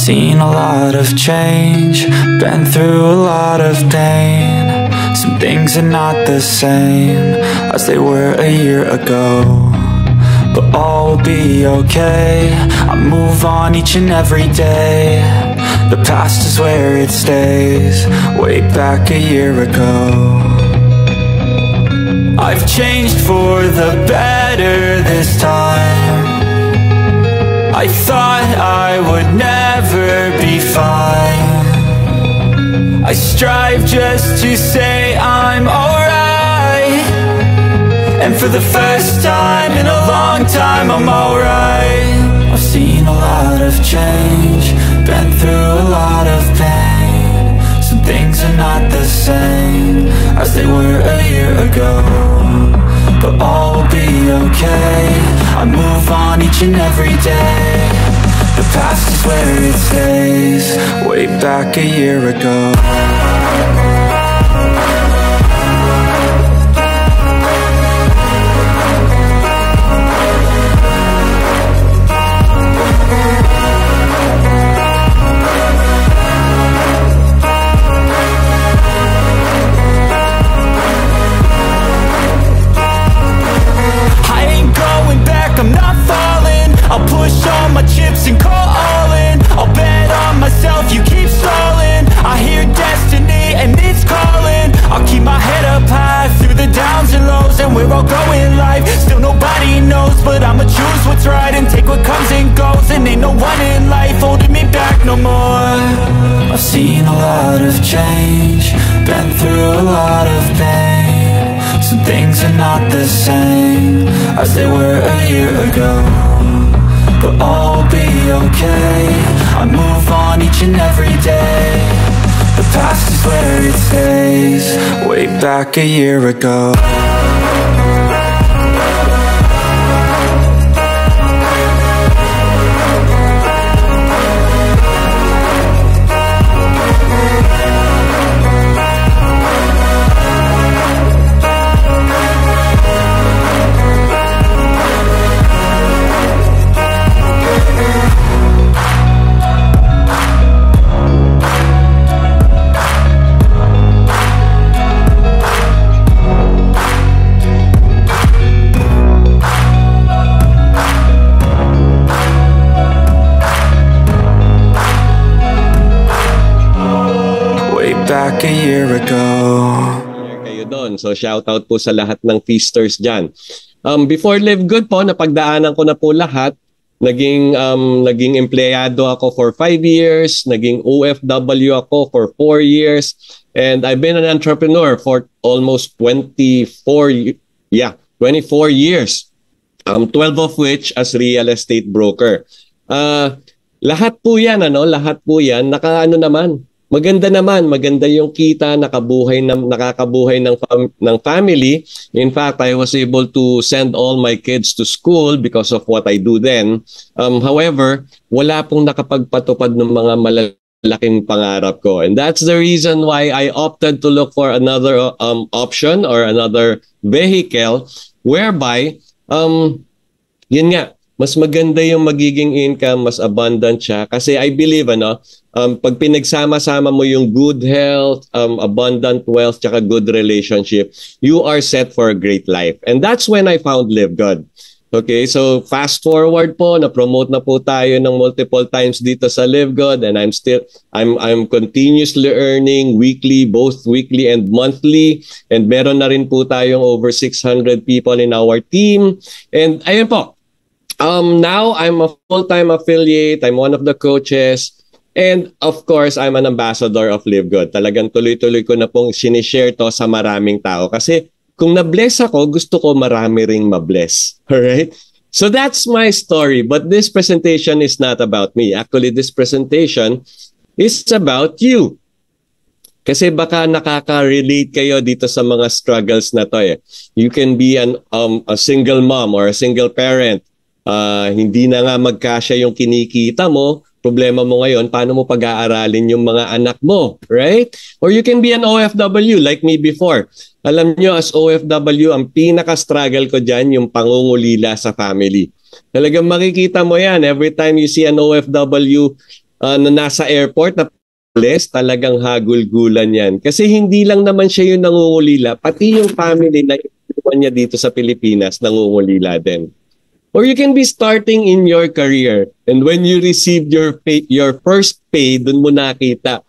Seen a lot of change, been through a lot of pain. Some things are not the same as they were a year ago, but all will be okay. I move on each and every day. The past is where it stays, way back a year ago. I've changed for the better this time. I thought I would never be fine. I strive just to say I'm alright, and for the first time in a long time I'm alright. I've seen a lot of change, been through a lot of pain. Some things are not the same as they were a year ago, but all will be okay. I move on each and every day. The past is where it stays, way back a year ago. I'll push all my chips and call all in. I'll bet on myself, you keep stalling. I hear destiny and it's calling. I'll keep my head up high through the downs and lows, and we're all going life. Still nobody knows, but I'ma choose what's right and take what comes and goes. And ain't no one in life holding me back no more. I've seen a lot of change, been through a lot of pain. Some things are not the same as they were a year ago, but all will be okay. I move on each and every day. The past is where it stays, way back a year ago. Back a year ago. Kayo doon. So shout out po sa lahat ng feasters dyan. Before Live Good po, napagdaanan ko na po lahat. Naging empleyado ako for 5 years, naging OFW ako for 4 years, and I've been an entrepreneur for almost 24 years. 12 of which as real estate broker. Lahat po yan, maganda yung kita, nakakabuhay ng family. In fact, I was able to send all my kids to school because of what I do then. However, wala pong nakapagpatupad ng mga malalaking pangarap ko. And that's the reason why I opted to look for another option or another vehicle whereby, yun nga, mas maganda yung magiging income, mas abundant siya. Kasi I believe, pag pinagsama-sama mo yung good health, abundant wealth, tsaka good relationship, you are set for a great life. And that's when I found Live Good. Okay, so fast forward po, na-promote na po tayo ng multiple times dito sa Live Good, and I'm continuously earning weekly, both weekly and monthly. And meron na rin po tayong over 600 people in our team. And ayun po, now I'm a full-time affiliate. I'm one of the coaches. And of course, I'm an ambassador of Live Good. Talagang tuloy-tuloy ko na pong sinishare to sa maraming tao. Kasi kung na-bless ako, gusto ko marami ring ma-bless. Alright? So that's my story. But this presentation is not about me. Actually, this presentation is about you. Kasi baka nakaka-relate kayo dito sa mga struggles na to. You can be a single mom or a single parent. Hindi na nga magkasya yung kinikita mo, problema mo ngayon, paano mo pag-aaralin yung mga anak mo, right? Or you can be an OFW like me before. Alam nyo, as OFW, ang pinaka-struggle ko dyan, yung pangungulila sa family. Talagang makikita mo yan. Every time you see an OFW, na nasa airport na talagang hagulgulan yan. Kasi hindi lang naman siya yung nangungulila, pati yung family na iwan niya dito sa Pilipinas nangungulila din. Or you can be starting in your career and when you receive your first pay, dun mo nakita,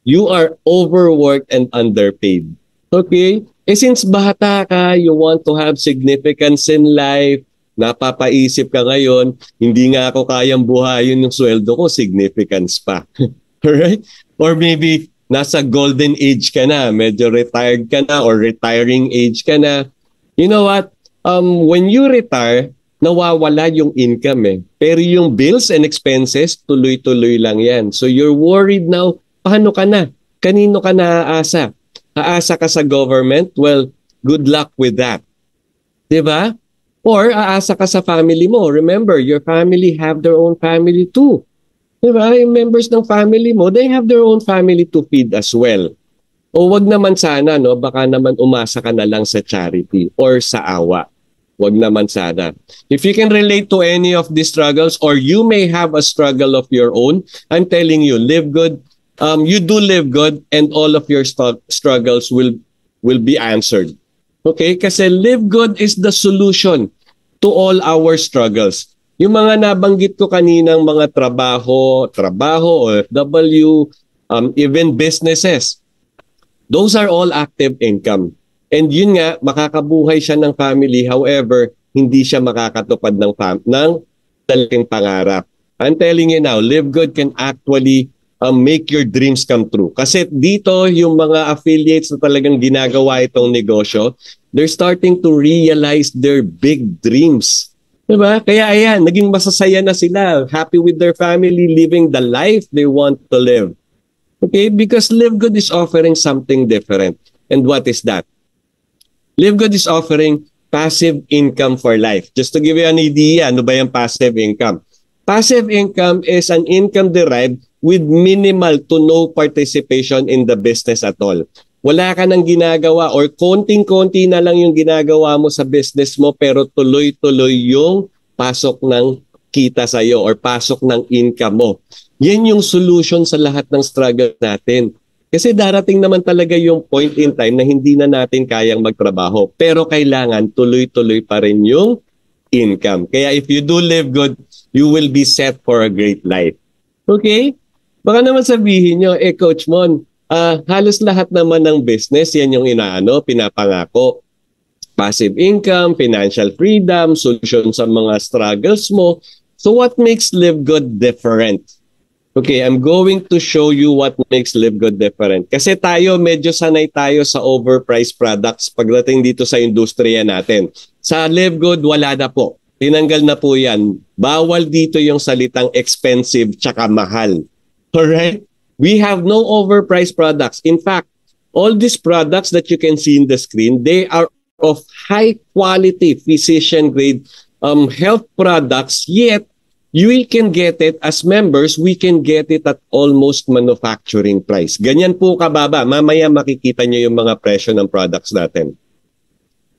you are overworked and underpaid. Okay? Since bata ka, you want to have significance in life, napapaisip ka ngayon, hindi nga ako kayang buhayin yung sweldo ko, significance pa. Alright? Or maybe nasa golden age ka na, medyo retired ka na or retiring age ka na. You know what? When you retire, nawawala yung income eh. Pero yung bills and expenses, tuloy-tuloy lang yan. So you're worried now, paano ka na? Kanino ka naaasa? Aasa ka sa government? Well, good luck with that. Diba? Or aasa ka sa family mo. Remember, your family have their own family too. Diba? Yung members ng family mo, they have their own family to feed as well. O wag naman sana, no? Baka naman umasa ka na lang sa charity or sa awa. Wag naman sana. If you can relate to any of these struggles or you may have a struggle of your own, I'm telling you, live good. You do live good and all of your struggles will be answered. Okay? Kasi live good is the solution to all our struggles. Yung mga nabanggit ko kaninang mga trabaho, OFW, even businesses, those are all active income. And yun nga, makakabuhay siya ng family. However, hindi siya makakatupad ng talagang pangarap. I'm telling you now, live good can actually make your dreams come true. Kasi dito, yung mga affiliates na talagang ginagawa itong negosyo, they're starting to realize their big dreams. Diba? Kaya ayan, naging masasaya na sila. Happy with their family, living the life they want to live. Okay? Because Live Good is offering something different. And what is that? Live Good is offering passive income for life. Just to give you an idea, ano ba yung passive income? Passive income is an income derived with minimal to no participation in the business at all. Wala ka nang ginagawa or konting-konti na lang yung ginagawa mo sa business mo pero tuloy-tuloy yung pasok ng kita sa'yo or pasok ng income mo. Yan yung solution sa lahat ng struggle natin. Kasi darating naman talaga yung point in time na hindi na natin kayang magtrabaho pero kailangan tuloy-tuloy pa rin yung income. Kaya if you do live good, you will be set for a great life. Okay? Baka naman sabihin nyo, Coach Mon, halos lahat naman ng business, yan yung pinapangako. Passive income, financial freedom, solution sa mga struggles mo. So what makes Live Good different? Okay, I'm going to show you what makes Live Good different. Kasi tayo, medyo sanay tayo sa overpriced products pagdating dito sa industriya natin. Sa Live Good, wala na po. Tinanggal na po yan. Bawal dito yung salitang expensive tsaka mahal. Alright? We have no overpriced products. In fact, all these products that you can see in the screen, they are of high quality, physician grade health products, yet we can get it as members, we can get it at almost manufacturing price. Ganyan po kababa. Mamaya makikita nyo yung mga presyo ng products natin.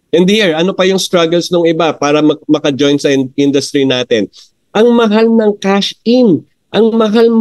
And here, ano pa yung struggles ng iba para maka-join sa industry natin? Ang mahal ng cash in. Ang mahal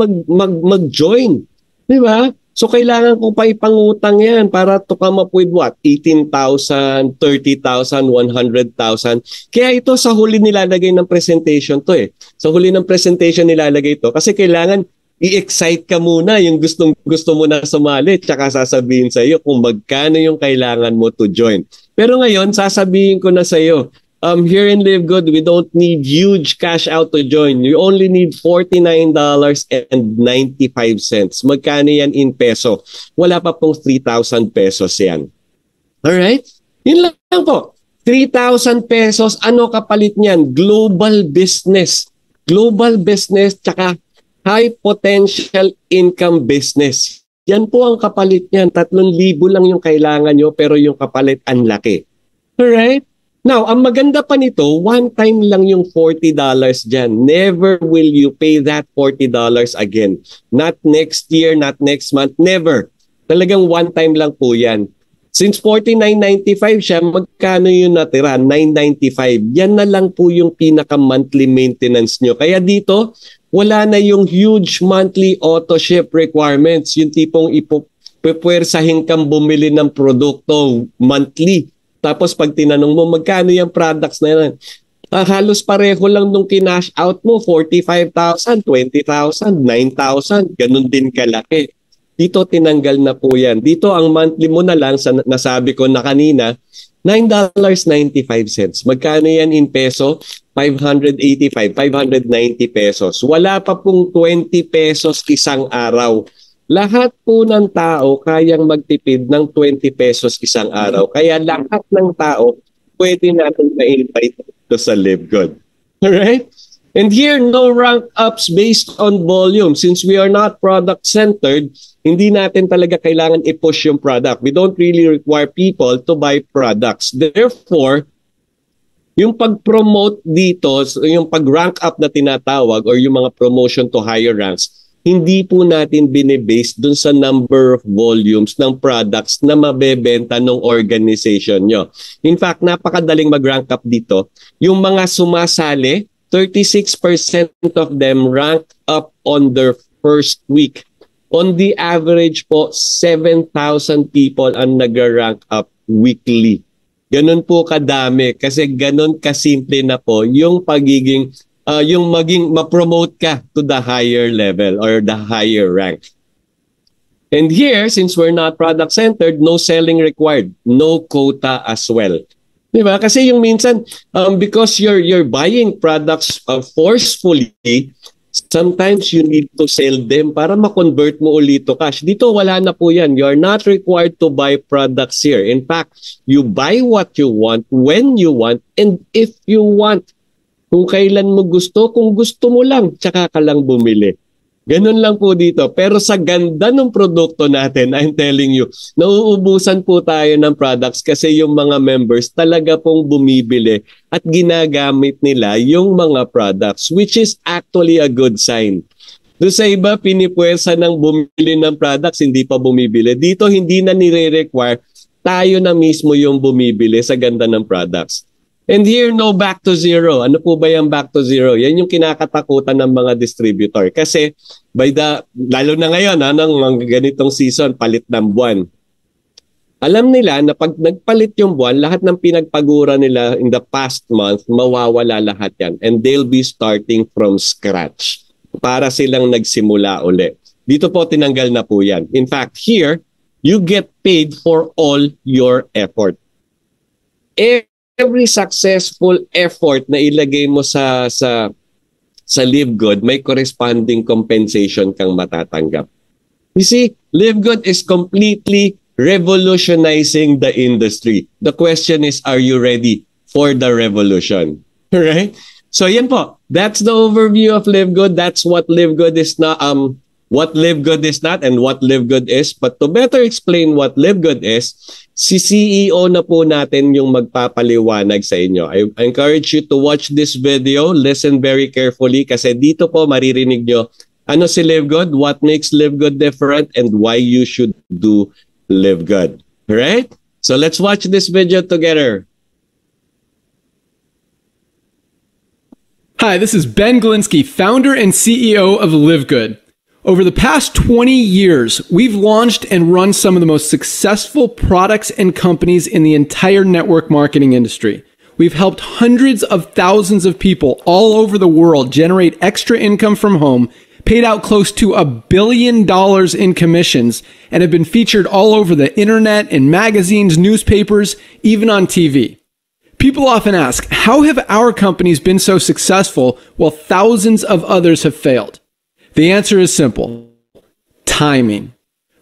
mag-join. Di ba? So, kailangan ko pa ipangutang yan para to come up with what? 18,000, 30,000, 100,000. Kaya ito sa huli nilalagay ng presentation to eh. Sa huli ng presentation nilalagay ito. Kasi kailangan i-excite ka muna yung gusto mo na sumali tsaka sasabihin sa iyo kung magkano yung kailangan mo to join. Pero ngayon, sasabihin ko na sa iyo, here in Live Good, we don't need huge cash out to join. You only need $49.95. Magkano yan in peso? Wala pa pong 3,000 pesos yan. Alright? Yun lang po. 3,000 pesos, ano kapalit niyan? Global business. Global business tsaka high potential income business. Yan po ang kapalit niyan. 3,000 lang yung kailangan nyo pero yung kapalit ang laki. Alright? Now, ang maganda pa nito, one time lang yung $40 dyan. Never will you pay that $40 again. Not next year, not next month, never. Talagang one time lang po yan. Since $49.95 siya, magkano yung natira? $9.95. Yan na lang po yung pinaka-monthly maintenance nyo. Kaya dito, wala na yung huge monthly auto ship requirements, yung tipong pupwersahin kang bumili ng produkto monthly. Tapos pag tinanong mo, magkano yung products na yan? Halos pareho lang nung kinash out mo, 45,000, 20,000, 9,000, ganun din kalaki. Dito tinanggal na po yan. Dito ang monthly mo na lang, sa nasabi ko na kanina, $9.95. Magkano yan in peso? 585, 590 pesos. Wala pa pong 20 pesos isang araw. Lahat po ng tao kayang magtipid ng 20 pesos isang araw. Kaya lahat ng tao pwede natin ma-invite to sa Live Good. Alright? And here, no rank ups based on volume. Since we are not product-centered, hindi natin talaga kailangan i-push yung product. We don't really require people to buy products. Therefore, yung pag-promote dito, yung pag-rank up na tinatawag or yung mga promotion to higher ranks, hindi po natin binibase dun sa number of volumes ng products na mabebenta ng organization nyo. In fact, napakadaling mag-rank up dito. Yung mga sumasali, 36% of them rank up on their first week. On the average po, 7,000 people ang nag-rank up weekly. Ganun po kadami kasi ganun kasimple na po yung pagiging yung maging ma-promote ka to the higher level or the higher rank. And here, since we're not product-centered, no selling required, no quota as well. Diba? Kasi yung minsan, because you're buying products forcefully, sometimes you need to sell them para ma-convert mo ulit to cash. Dito wala na po yan. You're not required to buy products here. In fact, you buy what you want, when you want, and if you want. Kung kailan mo gusto, kung gusto mo lang, tsaka ka lang bumili. Ganun lang po dito. Pero sa ganda ng produkto natin, I'm telling you, nauubusan po tayo ng products kasi yung mga members talaga pong bumibili at ginagamit nila yung mga products, which is actually a good sign. Doon sa iba, pinipwersa ng bumili ng products, hindi pa bumibili. Dito, hindi na nire-require, tayo na mismo yung bumibili sa ganda ng products. And here, no back to zero. Ano po ba yung back to zero? Yan yung kinakatakutan ng mga distributor. Kasi, lalo na ngayon, ng ganitong season, palit ng buwan. Alam nila na pag nagpalit yung buwan, lahat ng pinagpagura nila in the past month, mawawala lahat yan. And they'll be starting from scratch para silang nagsimula uli. Dito po, tinanggal na po yan. In fact, here, you get paid for all your effort. Every successful effort na ilagay mo sa Live Good, may corresponding compensation kang matatanggap. You see, Live Good is completely revolutionizing the industry. The question is, are you ready for the revolution? Right? So yan po. That's the overview of Live Good. That's what Live Good is not. What Live Good is not and what Live Good is. But to better explain what Live Good is, si CEO na po natin yung magpapaliwanag sa inyo. I encourage you to watch this video, listen very carefully kasi dito po maririnig nyo ano si Live Good, what makes Live Good different, and why you should do Live Good. Alright? So let's watch this video together. Hi, this is Ben Glinsky, founder and CEO of Live Good. Over the past 20 years, we've launched and run some of the most successful products and companies in the entire network marketing industry. We've helped hundreds of thousands of people all over the world generate extra income from home, paid out close to $1 billion in commissions, and have been featured all over the internet, in magazines, newspapers, even on TV. People often ask, how have our companies been so successful while thousands of others have failed? The answer is simple: timing.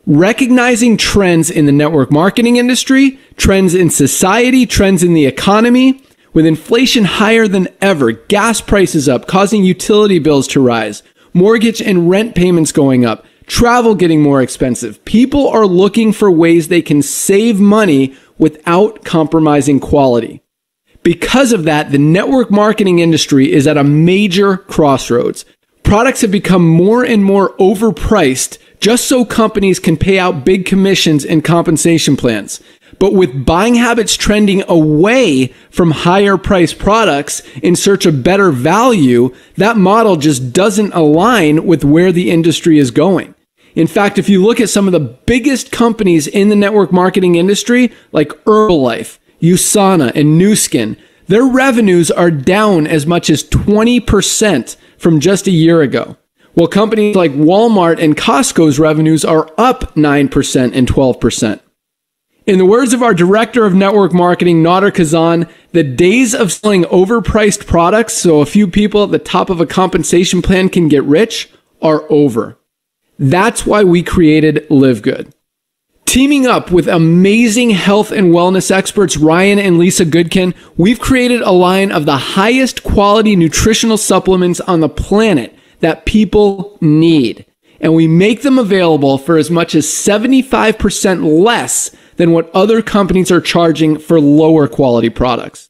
Recognizing trends in the network marketing industry, trends in society, trends in the economy. With inflation higher than ever, gas prices up, causing utility bills to rise, mortgage and rent payments going up, travel getting more expensive, people are looking for ways they can save money without compromising quality. Because of that, the network marketing industry is at a major crossroads. Products have become more and more overpriced just so companies can pay out big commissions and compensation plans. But with buying habits trending away from higher priced products in search of better value, that model just doesn't align with where the industry is going. In fact, if you look at some of the biggest companies in the network marketing industry, like Herbalife, USANA, and Nu Skin, their revenues are down as much as 20% from just a year ago. While companies like Walmart and Costco's revenues are up 9% and 12%. In the words of our director of network marketing, Nader Kazan, the days of selling overpriced products so a few people at the top of a compensation plan can get rich are over. That's why we created Live Good. Teaming up with amazing health and wellness experts Ryan and Lisa Goodkin, we've created a line of the highest quality nutritional supplements on the planet that people need. And we make them available for as much as 75% less than what other companies are charging for lower quality products.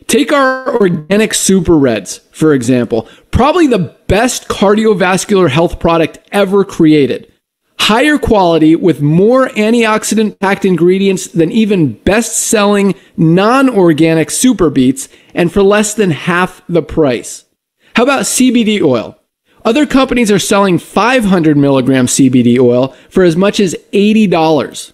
Take our organic Super Reds, for example, probably the best cardiovascular health product ever created. Higher quality with more antioxidant-packed ingredients than even best-selling non-organic Super Beets, and for less than half the price. How about CBD oil? Other companies are selling 500 milligram CBD oil for as much as $80.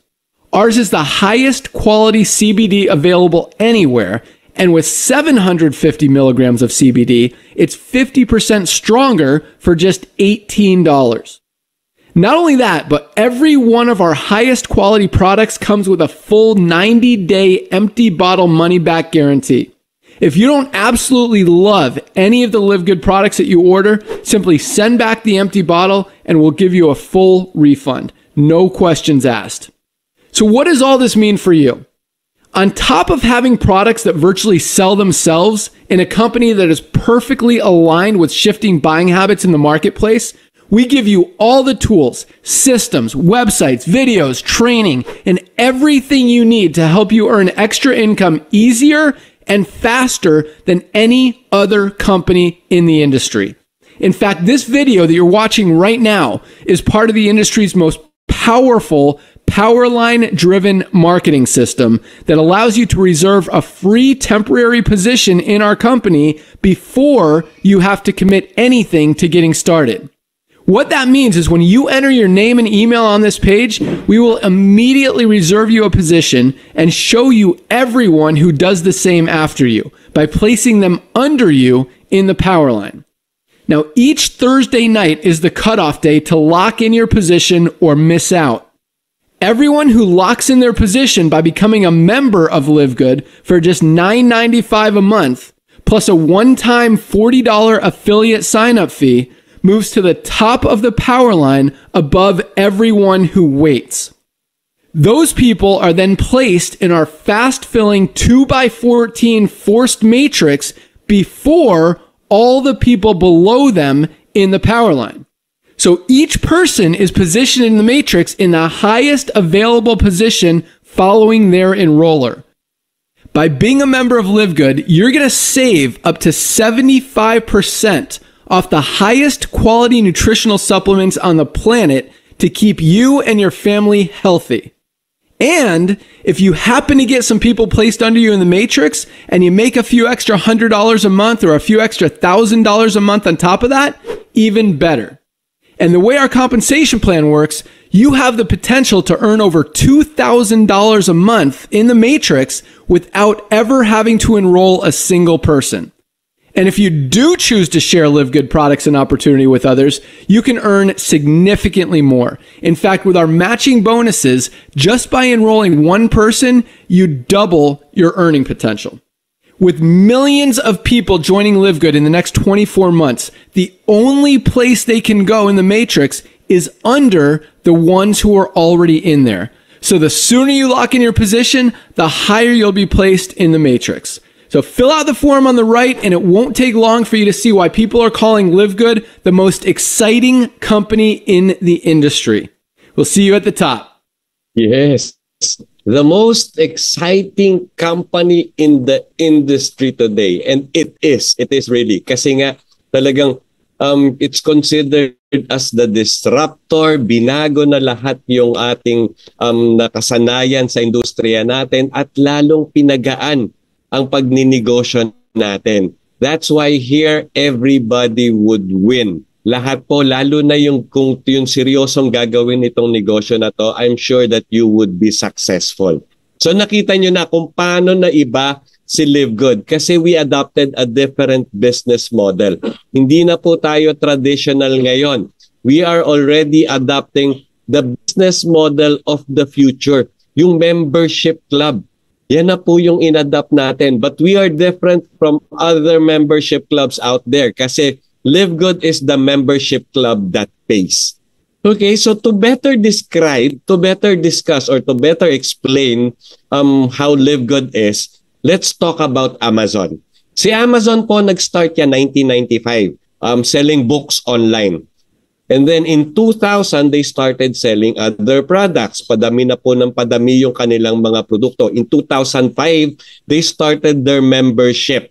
Ours is the highest quality CBD available anywhere, and with 750 milligrams of CBD, it's 50% stronger for just $18. Not only that, but every one of our highest quality products comes with a full 90-day empty bottle money-back guarantee. If you don't absolutely love any of the Live Good products that you order, simply send back the empty bottle and we'll give you a full refund. No questions asked. So what does all this mean for you? On top of having products that virtually sell themselves in a company that is perfectly aligned with shifting buying habits in the marketplace, we give you all the tools, systems, websites, videos, training, and everything you need to help you earn extra income easier and faster than any other company in the industry. In fact, this video that you're watching right now is part of the industry's most powerful Powerline-driven marketing system that allows you to reserve a free temporary position in our company before you have to commit anything to getting started. What that means is when you enter your name and email on this page, we will immediately reserve you a position and show you everyone who does the same after you by placing them under you in the Powerline. Now, each Thursday night is the cutoff day to lock in your position or miss out. Everyone who locks in their position by becoming a member of Live Good for just $9.95 a month, plus a one-time $40 affiliate sign-up fee, moves to the top of the Powerline above everyone who waits. Those people are then placed in our fast-filling 2x14 forced matrix before all the people below them in the Powerline. So each person is positioned in the matrix in the highest available position following their enroller. By being a member of Live Good, you're going to save up to 75% off the highest quality nutritional supplements on the planet to keep you and your family healthy. And if you happen to get some people placed under you in the matrix and you make a few extra $100 a month or a few extra $1,000 a month on top of that, even better. And the way our compensation plan works, you have the potential to earn over $2,000 a month in the matrix without ever having to enroll a single person. And if you do choose to share Live Good products and opportunity with others, you can earn significantly more. In fact, with our matching bonuses, just by enrolling one person, you double your earning potential. With millions of people joining Live Good in the next 24 months, the only place they can go in the matrix is under the ones who are already in there. So the sooner you lock in your position, the higher you'll be placed in the matrix. So fill out the form on the right, and it won't take long for you to see why people are calling Live Good the most exciting company in the industry. We'll see you at the top. Yes. The most exciting company in the industry today. And it is really. Kasi nga, talagang it's considered as the disruptor, binago na lahat yung ating nakasanayan sa industriya natin at lalong pinagaan ang pagninegosyo natin. That's why here everybody would win. Lahat po, lalo na kung yung seryosong gagawin itong negosyo na to, I'm sure that you would be successful. So nakita nyo na kung paano na iba si Live Good kasi we adopted a different business model. Hindi na po tayo traditional ngayon. We are already adopting the business model of the future, yung membership club. Yan na po yung inadapt natin. But we are different from other membership clubs out there kasi Live Good is the membership club that pays. Okay, so to better describe, to better discuss, or to better explain how Live Good is, let's talk about Amazon. Si Amazon po nag-start yan 1995, selling books online. And then in 2000, they started selling other products. Padami na po ng padami yung kanilang mga produkto. In 2005, they started their membership.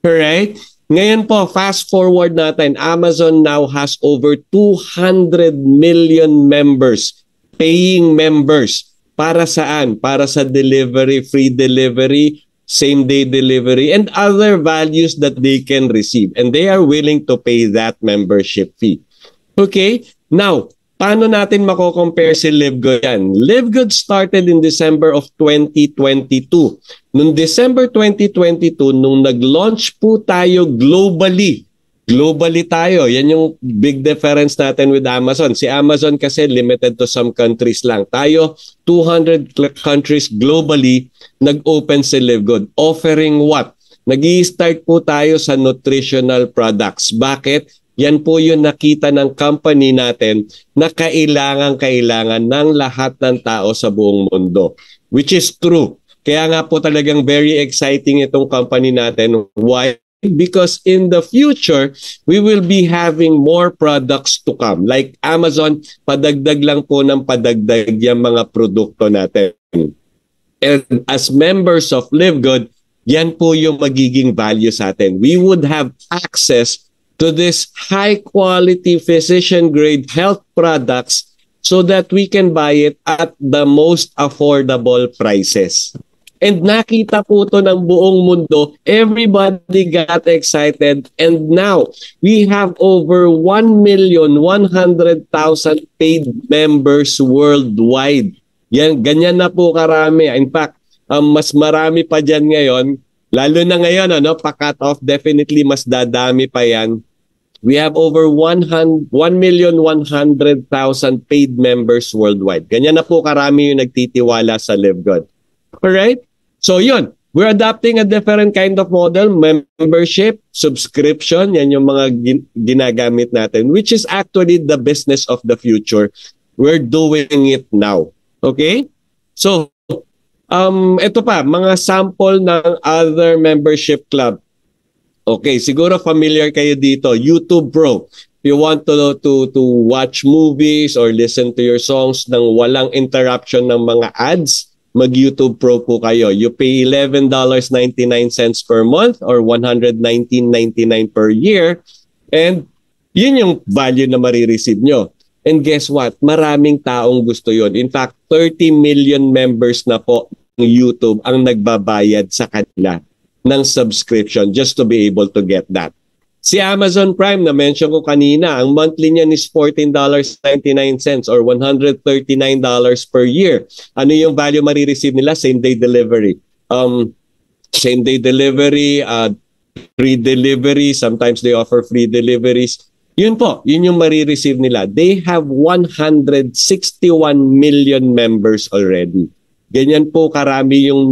Alright? Ngayon po, fast forward natin, Amazon now has over 200 million members, paying members. Para saan? Para sa delivery, free delivery, same-day delivery, and other values that they can receive. And they are willing to pay that membership fee. Okay? Now, paano natin mako-compare si Live Good yan? Live Good started in December of 2022. Noong December 2022, nung nag-launch po tayo globally tayo. Yan yung big difference natin with Amazon. Si Amazon kasi limited to some countries lang. Tayo, 200 countries globally, nag-open si Live Good. Offering what? Nag-i-start po tayo sa nutritional products. Bakit? Yan po yung nakita ng company natin na kailangan ng lahat ng tao sa buong mundo. Which is true. Kaya nga po talagang very exciting itong company natin. Why? Because in the future, we will be having more products to come. Like Amazon, padagdag lang po ng padagdag yung mga produkto natin. And as members of Live Good, yan po yung magiging value sa atin. We would have access to this high-quality physician-grade health products so that we can buy it at the most affordable prices. And nakita po ito ng buong mundo. Everybody got excited. And now, we have over 1,100,000 paid members worldwide. Yan, ganyan na po karami. In fact, mas marami pa dyan ngayon. Lalo na ngayon, pa-cut off, definitely mas dadami pa yan. We have over 1,100,000 paid members worldwide. Ganyan na po karami yung nagtitiwala sa Live Good. Alright? So yun, we're adopting a different kind of model, membership, subscription, yan yung mga ginagamit natin, which is actually the business of the future. We're doing it now. Okay? So, ito pa, mga sample ng other membership club. Okay, siguro familiar kayo dito, YouTube Pro. If you want to watch movies or listen to your songs nang walang interruption ng mga ads, mag-YouTube Pro po kayo. You pay $11.99 per month or $119.99 per year. And yun yung value na marireceive nyo. And guess what? Maraming taong gusto yun. In fact, 30 million members na po ng YouTube ang nagbabayad sa kanila ng subscription just to be able to get that. Si Amazon Prime, na-mention ko kanina, ang monthly niyan is $14.99 or $139 per year. Ano yung value marireceive nila? Same-day delivery. Same-day delivery, free delivery, sometimes they offer free deliveries. Yun po, yun yung marireceive nila. They have 161 million members already. Ganyan po karami yung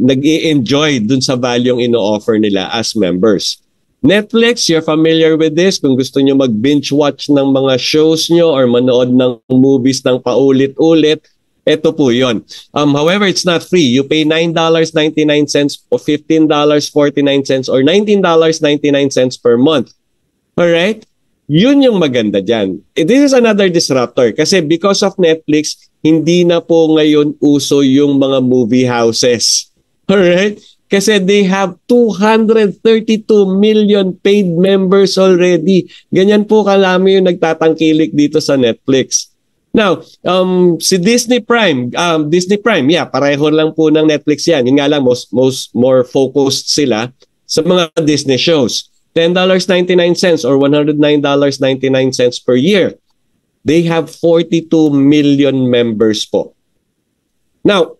nag-i-enjoy dun sa value yung ino-offer nila as members. Netflix, you're familiar with this. Kung gusto nyo mag-binge watch ng mga shows nyo or manood ng movies ng paulit-ulit, ito po yun. However, it's not free. You pay $9.99 o $15.49 or $19.99 per month. Alright? Yun yung maganda dyan. This is another disruptor kasi because of Netflix, hindi na po ngayon uso yung mga movie houses. Alright? Kasi they have 232 million paid members already. Ganyan po kalami yung nagtatangkilik dito sa Netflix. Now, si Disney Prime, yeah, pareho lang po ng Netflix yan. Yung nga lang, more focused sila sa mga Disney shows. $10.99 or $109.99 per year. They have 42 million members po. Now,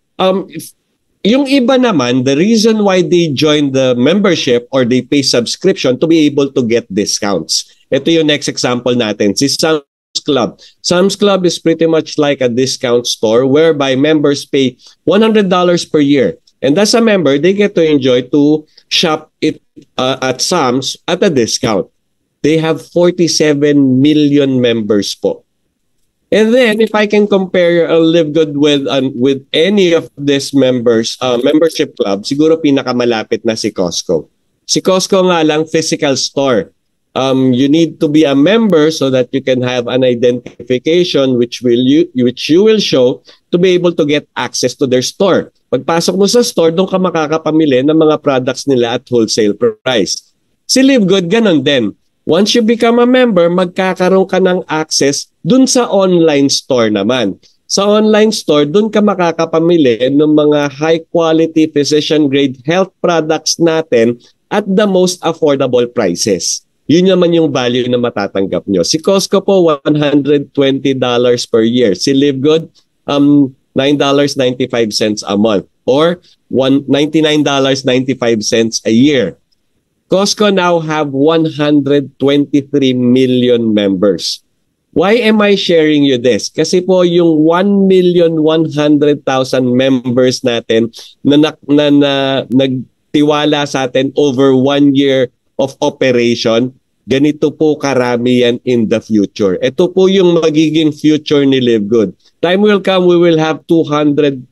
yung iba naman, the reason why they join the membership or they pay subscription to be able to get discounts. Ito yung next example natin, si Sam's Club. Sam's Club is pretty much like a discount store whereby members pay $100 per year. And as a member, they get to enjoy to shop it at Sam's at a discount. They have 47 million members po. And then, if I can compare Live Good with any of these members, membership club, siguro pinakamalapit na si Costco. Si Costco nga lang, physical store. You need to be a member so that you can have an identification which you will show to be able to get access to their store. Pagpasok mo sa store, doon ka makakapamili ng mga products nila at wholesale price. Si Live Good, ganun din. Once you become a member, magkakaroon ka ng access dun sa online store naman. Sa online store, dun ka makakapamili ng mga high-quality physician-grade health products natin at the most affordable prices. Yun naman yung value na matatanggap nyo. Si Costco po, $120 per year. Si Live Good, $9.95 a month or $99.95 a year. Costco now have 123 million members. Why am I sharing you this? Kasi po yung 1,100,000 members natin na nagtiwala sa atin over 1 year of operation, ganito po karami yan in the future. Ito po yung magiging future ni Live Good. Time will come, we will have 200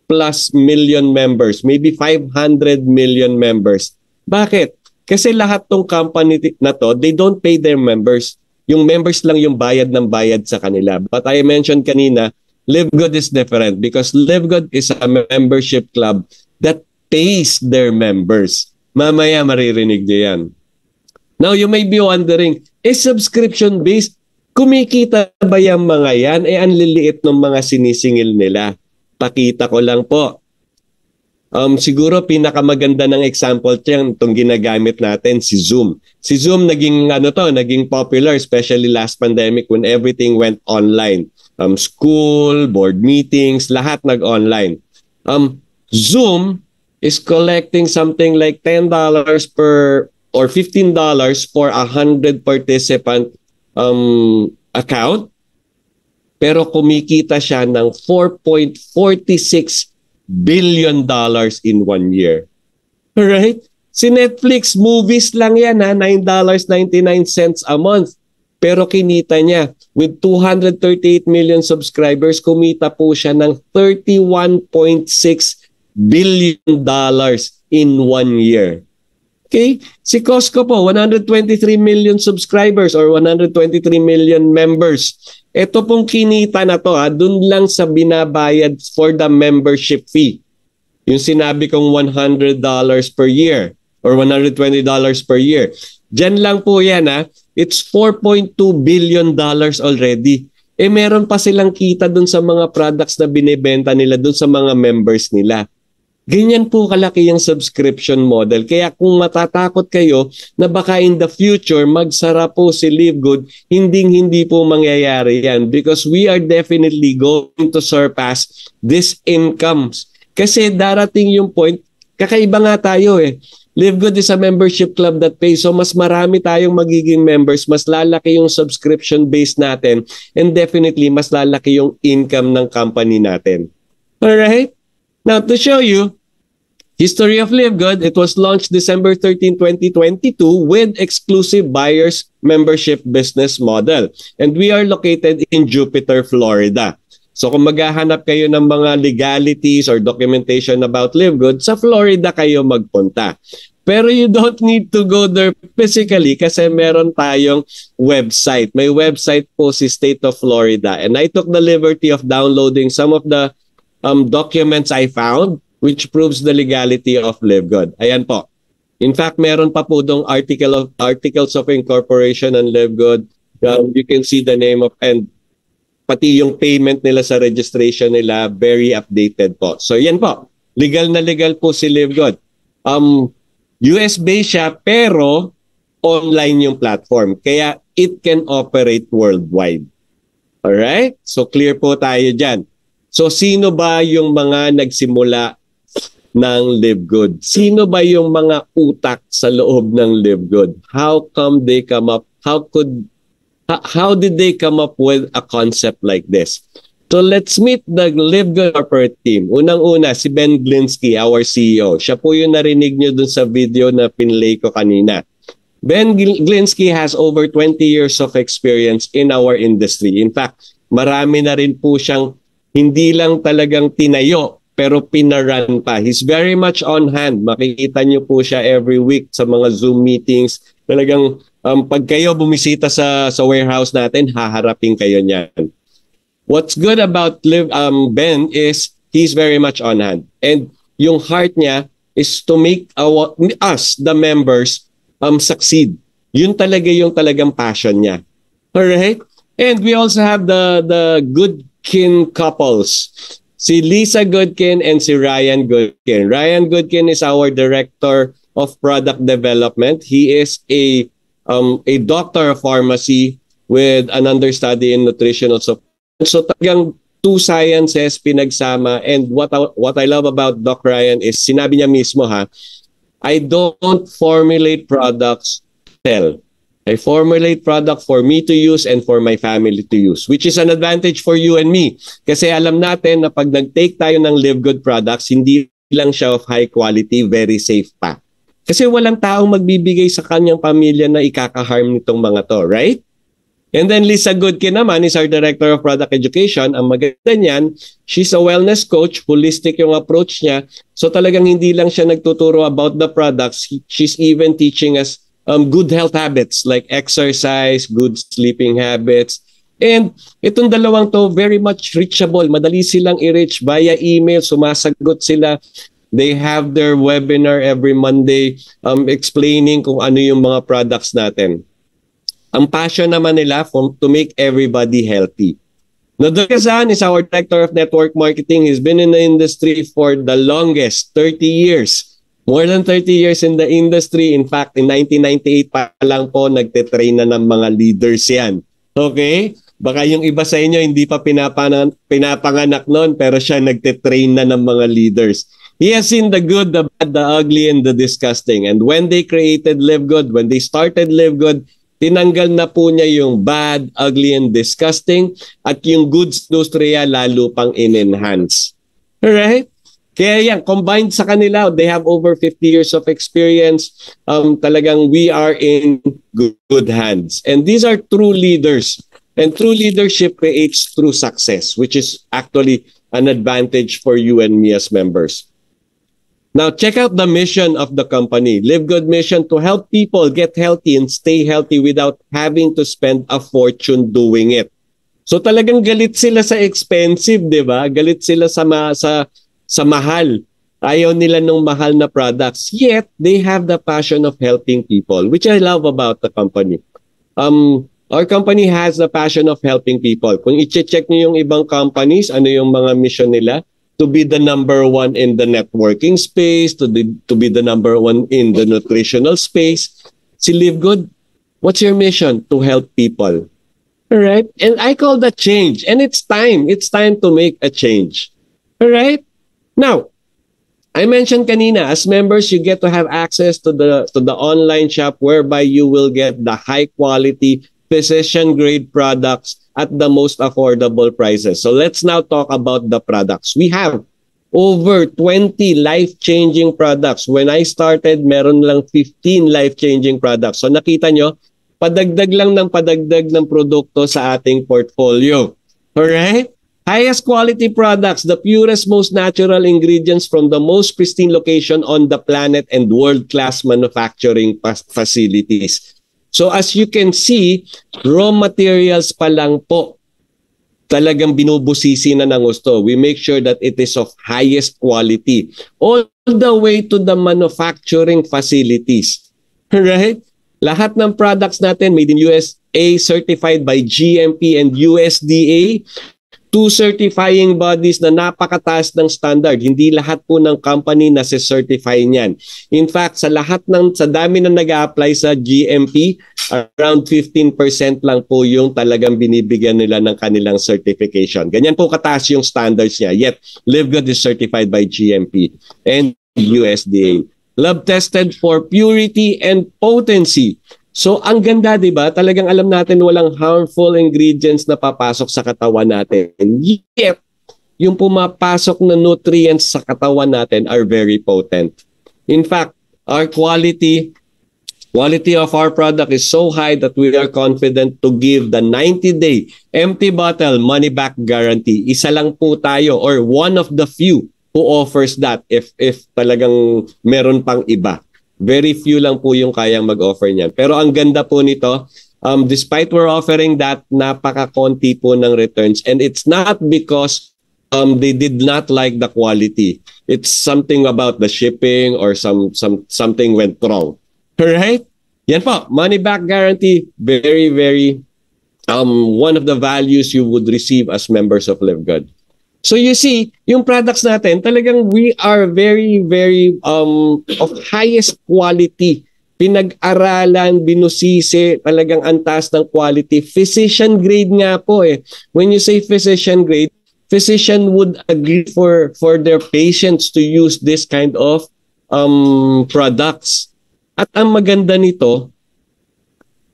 plus million members, maybe 500 million members. Bakit? Kasi lahat ng company na to, they don't pay their members. Yung members lang yung bayad ng bayad sa kanila. But I mentioned kanina, Live Good is different because Live Good is a membership club that pays their members. Mamaya maririnig niyo yan. Now, you may be wondering, subscription-based, kumikita ba yung mga yan? Ang liliit ng mga sinisingil nila. Pakita ko lang po. Siguro pinakamaganda ng example tiyan itong ginagamit natin, si Zoom. Si Zoom naging popular, especially last pandemic when everything went online. School, board meetings, lahat nag-online. Zoom is collecting something like $10 per or $15 for 100 participant account. Pero kumikita siya ng $4.46 billion in 1 year. Alright? Si Netflix, movies lang yan $9.99 a month. Pero kinita niya, with 238 million subscribers, kumita po siya ng $31.6 billion in 1 year. Okay? Si Costco po, 123 million subscribers or 123 million members. Ito pong kinita na to, dun lang sa binabayad for the membership fee. Yung sinabi kong $100 per year or $120 per year. Diyan lang po yan It's $4.2 billion already. Meron pa silang kita dun sa mga products na binibenta nila dun sa mga members nila. Ganyan po kalaki yung subscription model. Kaya kung matatakot kayo na baka in the future magsara po si Live Good, hindi po mangyayari yan because we are definitely going to surpass these incomes. Kasi darating yung point, kakaiba nga tayo Live Good is a membership club that pays. So mas marami tayong magiging members, mas lalaki yung subscription base natin, and definitely mas lalaki yung income ng company natin. Alright? Now to show you, history of Live Good, it was launched December 13, 2022 with exclusive buyers membership business model. And we are located in Jupiter, Florida. So kung maghahanap kayo ng mga legalities or documentation about Live Good, sa Florida kayo magpunta. Pero you don't need to go there physically kasi meron tayong website. May website po si State of Florida. And I took the liberty of downloading some of the documents I found which proves the legality of Live Good. Ayan po. In fact, meron pa po dong articles of incorporation on Live Good. You can see the name of, and pati yung payment nila sa registration nila, very updated po. So yan po, legal na legal po si Live Good. US-based siya, pero online yung platform. Kaya it can operate worldwide. Alright? So clear po tayo dyan. So sino ba yung mga nagsimula ng Live Good? Sino ba yung mga utak sa loob ng Live Good? How come they come up? How did they come up with a concept like this? So let's meet the Live Good corporate team. Unang-una, si Ben Glinsky, our CEO. Siya po yung narinig nyo dun sa video na pinlay ko kanina. Ben Glinsky has over 20 years of experience in our industry. In fact, marami na rin po siyang hindi lang talagang tinayo, pero pinaran pa. He's very much on hand. Makikita niyo po siya every week sa mga Zoom meetings. Talagang pag kayo bumisita sa warehouse natin, haharapin kayo niyan. What's good about Ben is he's very much on hand. And yung heart niya is to make us, the members, succeed. Yun talaga yung talagang passion niya. Alright? And we also have the Goodkin couples. Si Lisa Goodkin and si Ryan Goodkin. Ryan Goodkin is our Director of Product Development. He is a doctor of pharmacy with an understudy in nutritional support. So talagang two sciences pinagsama, and what I love about Doc Ryan is sinabi niya mismo I don't formulate products to sell. I formulate product for me to use and for my family to use, which is an advantage for you and me. Kasi alam natin na pag nag-take tayo ng Live Good products, hindi lang siya of high quality, very safe pa. Kasi walang taong magbibigay sa kanyang pamilya na ikaka-harm nitong mga to, right? And then Lisa Goodkin naman is our Director of Product Education. Ang maganda niyan, she's a wellness coach, holistic yung approach niya. So talagang hindi lang siya nagtuturo about the products, she's even teaching us good health habits like exercise, good sleeping habits. And itong dalawang to, very much reachable. Madali silang i-reach via email, sumasagot sila. They have their webinar every Monday explaining kung ano yung mga products natin. Ang passion naman nila to make everybody healthy. Nodal Kazan is our Director of Network Marketing. He's been in the industry for the longest, 30 years. More than 30 years in the industry. In fact, in 1998 pa lang po, nagtitrain na ng mga leaders yan. Okay? Baka yung iba sa inyo hindi pa pinapanganak noon, pero siya nagtitrain na ng mga leaders. He has seen the good, the bad, the ugly, and the disgusting. And when they created Live Good, when they started Live Good, tinanggal na po niya yung bad, ugly, and disgusting, at yung goods industriya lalo pang in-enhance. Alright? Kaya yan, combined sa kanila, they have over 50 years of experience. Talagang we are in good hands. And these are true leaders. And true leadership creates true success, which is actually an advantage for you and me as members. Now, check out the mission of the company. Live Good mission to help people get healthy and stay healthy without having to spend a fortune doing it. So talagang galit sila sa expensive, di ba? Galit sila sa mahal. Ayaw nila ng mahal na products. Yet, they have the passion of helping people, which I love about the company. Our company has the passion of helping people. Kung i-check niyo yung ibang companies, ano yung mga mission nila? To be the number one in the networking space, to be the number one in the nutritional space. Si Live Good, what's your mission? To help people. All right? And I call that change. And it's time. It's time to make a change. All right? Now, I mentioned kanina, as members, you get to have access to the online shop whereby you will get the high quality, physician-grade products at the most affordable prices. So let's now talk about the products. We have over 20 life-changing products. When I started, meron lang 15 life-changing products. So nakita nyo, padagdag lang ng padagdag ng produkto sa ating portfolio. Alright? Highest quality products, the purest, most natural ingredients from the most pristine location on the planet and world-class manufacturing facilities. So as you can see, raw materials pa lang po talagang binubusisi na ng gusto. We make sure that it is of highest quality. All the way to the manufacturing facilities. Right? Lahat ng products natin made in USA, certified by GMP and USDA. 2 certifying bodies na napakataas ng standard. Hindi lahat po ng company na certify niyan. In fact, sa dami na nag-a-apply sa GMP, around 15% lang po yung talagang binibigyan nila ng kanilang certification. Ganyan po kataas yung standards niya. Yet, Live Good is certified by GMP and USDA. Lab tested for purity and potency. So, ang ganda, di ba? Talagang alam natin walang harmful ingredients na papasok sa katawan natin. Yet, yung pumapasok na nutrients sa katawan natin are very potent. In fact, our quality of our product is so high that we are confident to give the 90-day empty bottle money-back guarantee. Isa lang po tayo or one of the few who offers that if talagang meron pang iba. Very few lang po yung kayang mag-offer niyan. Pero ang ganda po nito, despite we're offering that, napaka-konti po ng returns. And it's not because they did not like the quality. It's something about the shipping or something went wrong. Right? Yan po, money back guarantee, very, very one of the values you would receive as members of Live Good. So you see, yung products natin, talagang we are very, very of highest quality. Pinag-aralan, binusisi, talagang antas ng quality. Physician grade nga po eh. When you say physician grade, physician would agree for their patients to use this kind of products. At ang maganda nito,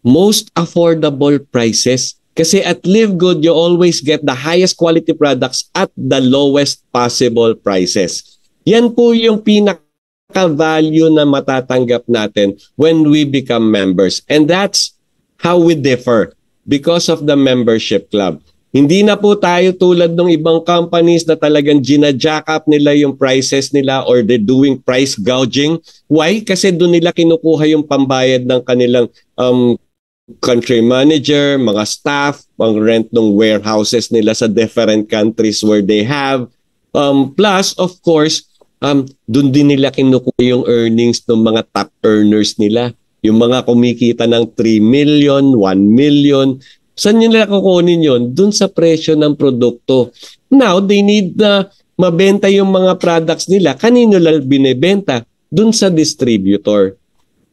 most affordable prices. Kasi at Live Good, you always get the highest quality products at the lowest possible prices. Yan po yung pinaka-value na matatanggap natin when we become members. And that's how we differ because of the membership club. Hindi na po tayo tulad ng ibang companies na talagang gina-jack up nila yung prices nila or they're doing price gouging. Why? Kasi doon nila kinukuha yung pambayad ng kanilang country manager, mga staff, ang rent ng warehouses nila sa different countries where they have. Plus, of course, doon din nila kinukuha yung earnings ng mga top earners nila. Yung mga kumikita ng 3 million, 1 million. Saan nila kukunin yun? Doon sa presyo ng produkto. Now, they need na mabenta yung mga products nila. Kanino lang binibenta? Doon sa distributor.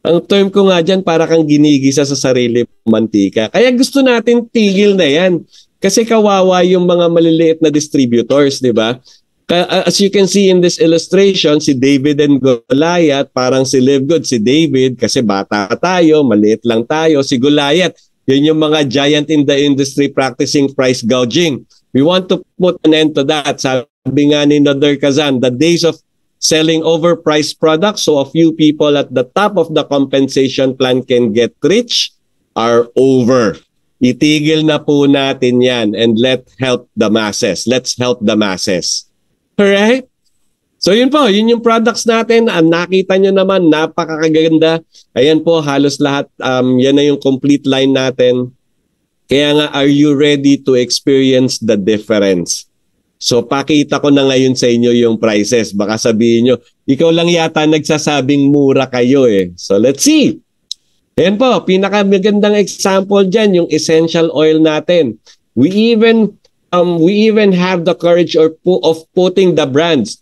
Ang term ko nga dyan, para kang ginigisa sa sarili mantika. Kaya gusto natin tigil na yan. Kasi kawawa yung mga maliliit na distributors, di ba? As you can see in this illustration, si David and Goliath, parang si Live Good, si David, kasi bata tayo, maliit lang tayo. Si Goliath, yun yung mga giant in the industry practicing price gouging. We want to put an end to that. Sabi nga ni Nader Kazan, the days of selling overpriced products so a few people at the top of the compensation plan can get rich are over. Itigil na po natin yan and let's help the masses. Let's help the masses. Alright? So yun po, yun yung products natin. Nakita nyo naman, napakaganda. Ayan po, halos lahat. Yan na yung complete line natin. Kaya nga, are you ready to experience the difference? So pakita ko na ngayon sa inyo yung prices. Baka sabihin nyo, ikaw lang yata nagsasabing mura kayo eh. So let's see. Ayan po, pinakamagandang example dyan, yung essential oil natin. We even have the courage of putting the brands.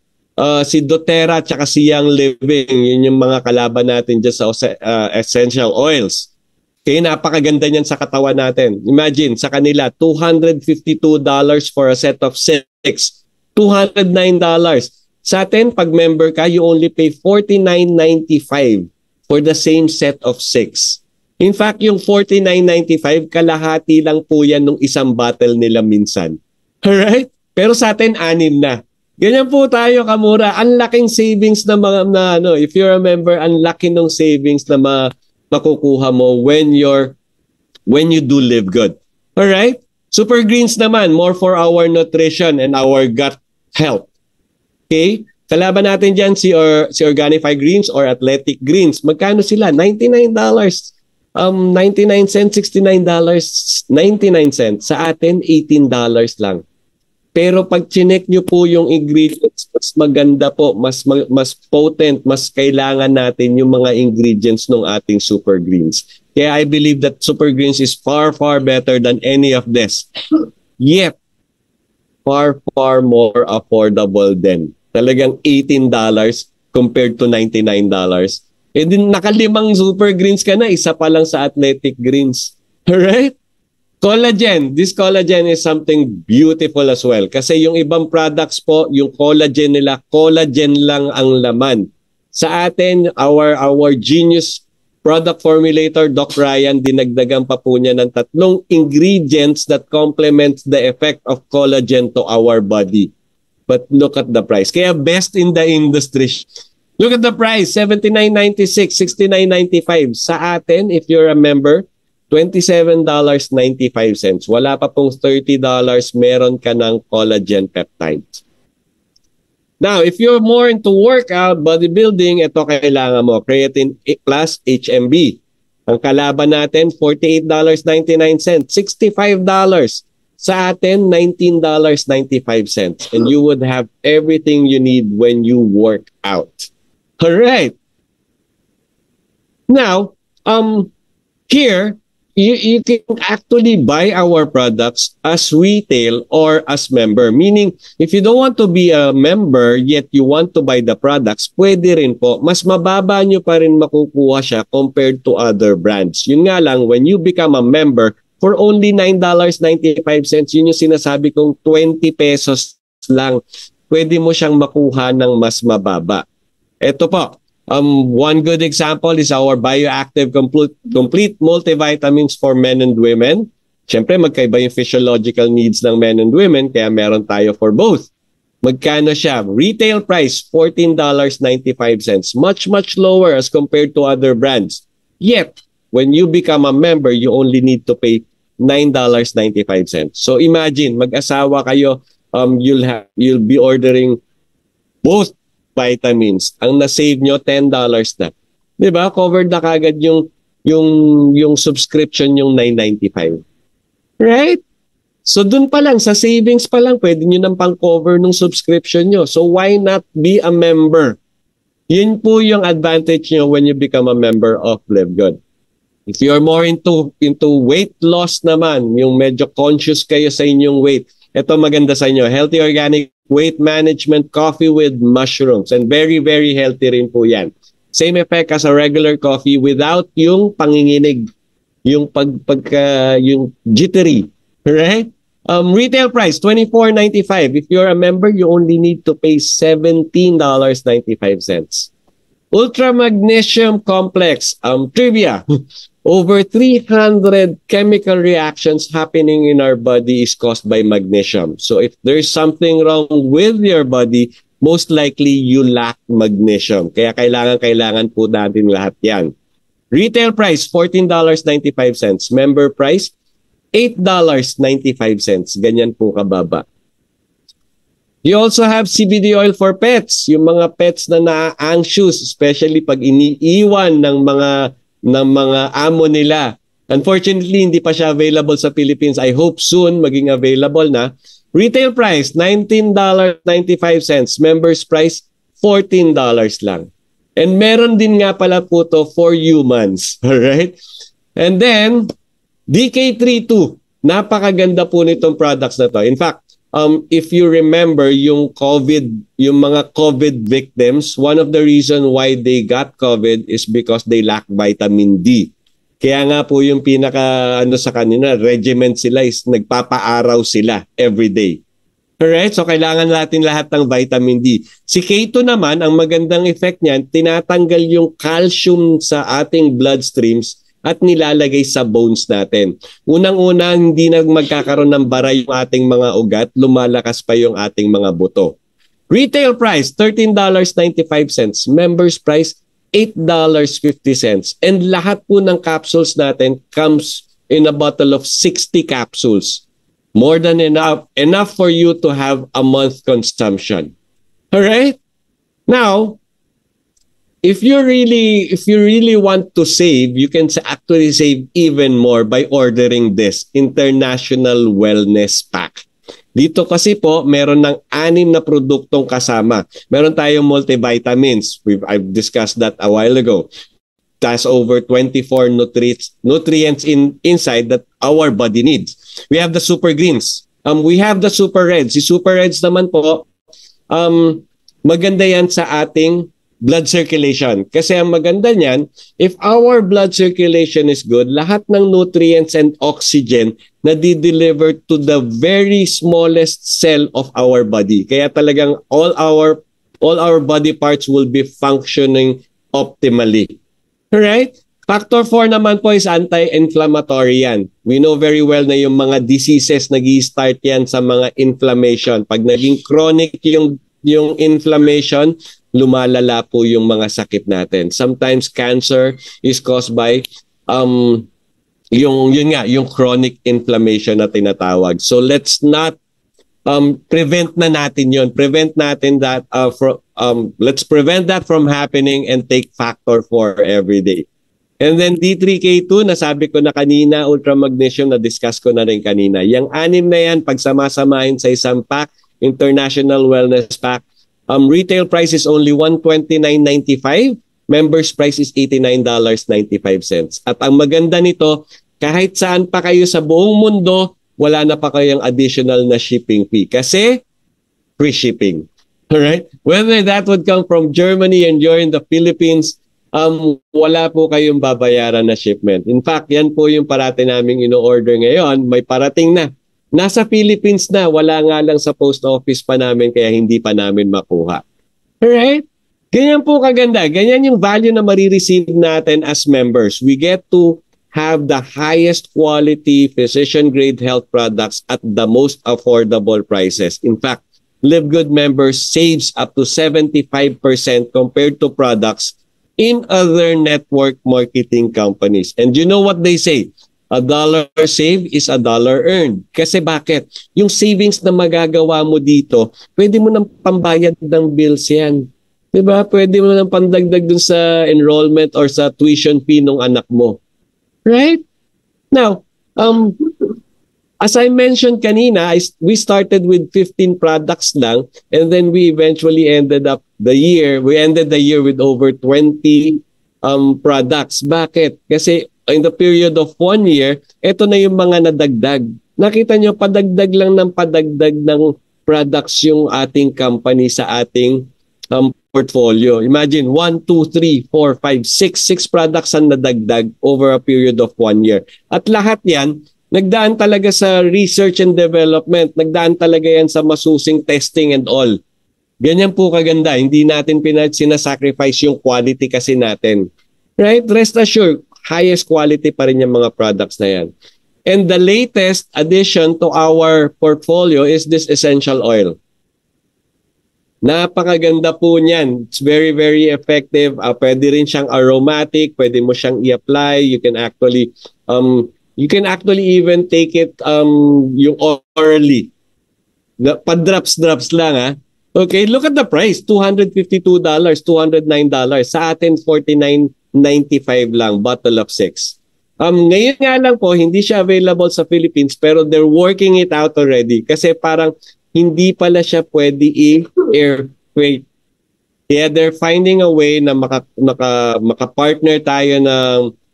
Si doTERRA at si Young Living, yun yung mga kalaban natin dyan sa essential oils. Kaya napakaganda niyan sa katawan natin. Imagine, sa kanila, $252 for a set of 6. $209. Sa atin, pag member ka, you only pay $49.95 for the same set of 6. In fact, yung $49.95, kalahati lang po yan nung isang bottle nila minsan. Alright? Pero sa atin, 6 na. Ganyan po tayo kamura. Ang laking savings na if you're a member, ang laki ng savings na makukuha mo when you do Live Good. Alright? Super Greens naman, more for our nutrition and our gut health. Okay? Kalaban natin dyan si Organifi Greens or Athletic Greens. Magkano sila? $99. 99 cents, $69, 99 cents. Sa atin, $18 lang. Pero pag chinek nyo po yung ingredients, mas maganda po, mas potent, mas kailangan natin yung mga ingredients ng ating super greens. Kaya I believe that super greens is far, far better than any of this. Yet, far, far more affordable din. Talagang $18 compared to $99. Eh din nakalimang super greens ka na, isa pa lang sa athletic greens. Alright? Collagen. This collagen is something beautiful as well. Kasi yung ibang products po, yung collagen nila, collagen lang ang laman. Sa atin, our genius product formulator, Doc Ryan, dinagdagan pa po niya ng 3 ingredients that complements the effect of collagen to our body. But look at the price. Kaya best in the industry. Look at the price, $79.96, $69.95. Sa atin, if you're a member, $27.95. Wala pa pong $30, meron ka ng collagen peptides. Now, if you're more into workout, bodybuilding, ito kailangan mo, creatine plus HMB. Ang kalaban natin, $48.99, $65. Sa atin, $19.95. And you would have everything you need when you work out. All right. Now, here, you can actually buy our products as retail or as member. Meaning, if you don't want to be a member yet you want to buy the products, pwede rin po. Mas mababa nyo pa rin makukuha siya compared to other brands. Yun nga lang, when you become a member, for only $9.95, yun yung sinasabi kong 20 pesos lang, pwede mo siyang makuha ng mas mababa. Ito po. One good example is our Bioactive Complete Multivitamins for Men and Women. Siyempre, magkaiba yung physiological needs ng men and women, kaya meron tayo for both. Magkano siya? Retail price, $14.95. Much, much lower as compared to other brands. Yet, when you become a member, you only need to pay $9.95. So imagine, mag-asawa kayo, you'll be ordering both vitamins. Ang na-save nyo, $10 na. Diba? Covered na kagad yung subscription yung $9.95. Right? So dun pa lang, sa savings pa lang, pwede nyo nang pang-cover ng subscription nyo. So why not be a member? Yun po yung advantage nyo when you become a member of Live Good. If you're more into weight loss naman, yung medyo conscious kayo sa inyong weight, ito maganda sa inyo. Healthy Organic Weight Management Coffee with Mushrooms. And very, very healthy rin po yan. Same effect as a regular coffee without yung panginginig, yung yung jittery. Right? Retail price, $24.95. If you're a member, you only need to pay $17.95. Ultra Magnesium Complex. Trivia. Over 300 chemical reactions happening in our body is caused by magnesium. So if there's something wrong with your body, most likely you lack magnesium. Kaya kailangan po natin lahat yan. Retail price, $14.95. Member price, $8.95. Ganyan po kababa. You also have CBD oil for pets. Yung mga pets na na-anxious, especially pag iniiwan ng mga amo nila. Unfortunately, hindi pa siya available sa Philippines. I hope soon maging available na. Retail price, $19.95. Members price, $14 lang. And meron din nga pala po to for humans. Alright? And then, DK32. Napakaganda po nitong products na to. In fact, if you remember yung mga COVID victims, one of the reason why they got COVID is because they lack vitamin D. Kaya nga po yung sa kanina, regiment sila is nagpapaaraw sila every day. Alright? So kailangan natin lahat ng vitamin D. Si Keto naman, ang magandang effect niyan, tinatanggal yung calcium sa ating bloodstreams at nilalagay sa bones natin. Unang-una, hindi na magkakaroon ng bara yung ating mga ugat, lumalakas pa yung ating mga buto. Retail price, $13.95. Members price, $8.50. And lahat po ng capsules natin comes in a bottle of 60 capsules. More than enough for you to have a month consumption. Alright? Now, if you really want to save, you can actually save even more by ordering this International Wellness Pack. Dito kasi po, meron ng 6 na produktong kasama. Meron tayong multivitamins. I've discussed that a while ago. That's over 24 nutrients inside that our body needs. We have the super greens. We have the super reds. Si super reds naman po, maganda yan sa ating blood circulation. Kasi ang maganda niyan, if our blood circulation is good, lahat ng nutrients and oxygen na di-deliver to the very smallest cell of our body. Kaya talagang all our body parts will be functioning optimally. Alright? Factor 4 naman po is anti-inflammatory yan. We know very well na yung mga diseases nag-i-start yan sa mga inflammation. Pag naging chronic yung inflammation, lumalala po yung mga sakit natin. Sometimes cancer is caused by yung chronic inflammation na tinatawag. So let's not prevent na natin yun. Prevent natin that let's prevent that from happening and take factor 4 every day. And then D3K2, nasabi ko na kanina, ultra magnesium, na-discuss ko na rin kanina. Yung 6 na yan, pag sama-samahin sa isang pack, International Wellness Pack, retail price is only $129.95. Members price is $89.95. At ang maganda nito, kahit saan pa kayo sa buong mundo, wala na pa kayong additional na shipping fee. Kasi, free shipping. Alright? Whether that would come from Germany and you're in the Philippines, wala po kayong babayaran na shipment. In fact, yan po yung parati naming ino-order ngayon. May parating na. Nasa Philippines na, wala nga lang sa post office pa namin kaya hindi pa namin makuha. Alright? Ganyan po kaganda. Ganyan yung value na marireceive natin as members. We get to have the highest quality physician-grade health products at the most affordable prices. In fact, Live Good members saves up to 75% compared to products in other network marketing companies. And you know what they say? $1 saved is $1 earned. Kasi bakit? Yung savings na magagawa mo dito, pwede mo nang pambayad ng bills yan. Diba? Pwede mo nang pandagdag dun sa enrollment or sa tuition fee ng anak mo. Right? Now, as I mentioned kanina, we started with 15 products lang and then we eventually ended the year with over 20 products. Bakit? Kasi in the period of 1 year, ito na yung mga nadagdag. Nakita nyo, padagdag lang ng padagdag ng products yung ating company sa ating portfolio. Imagine, 1, 2, 3, 4, 5, 6 products ang nadagdag over a period of 1 year. At lahat yan, nagdaan talaga sa research and development. Nagdaan talaga yan sa masusing testing and all. Ganyan po kaganda. Hindi natin sinasacrifice yung quality kasi natin. Right? Rest assured, highest quality pa rin yung mga products na yan. And the latest addition to our portfolio is this essential oil. Napakaganda po niyan. It's very, very effective. Pwede rin siyang aromatic. Pwede mo siyang i-apply. You can actually even take it yung orally. Pa-drops lang ha. Okay, look at the price. $252, $209. Sa atin, $49.95 lang, bottle of 6. Ngayon nga lang po, hindi siya available sa Philippines pero they're working it out already kasi parang hindi pala siya pwede i-air freight. Kaya they're finding a way na maka-partner tayo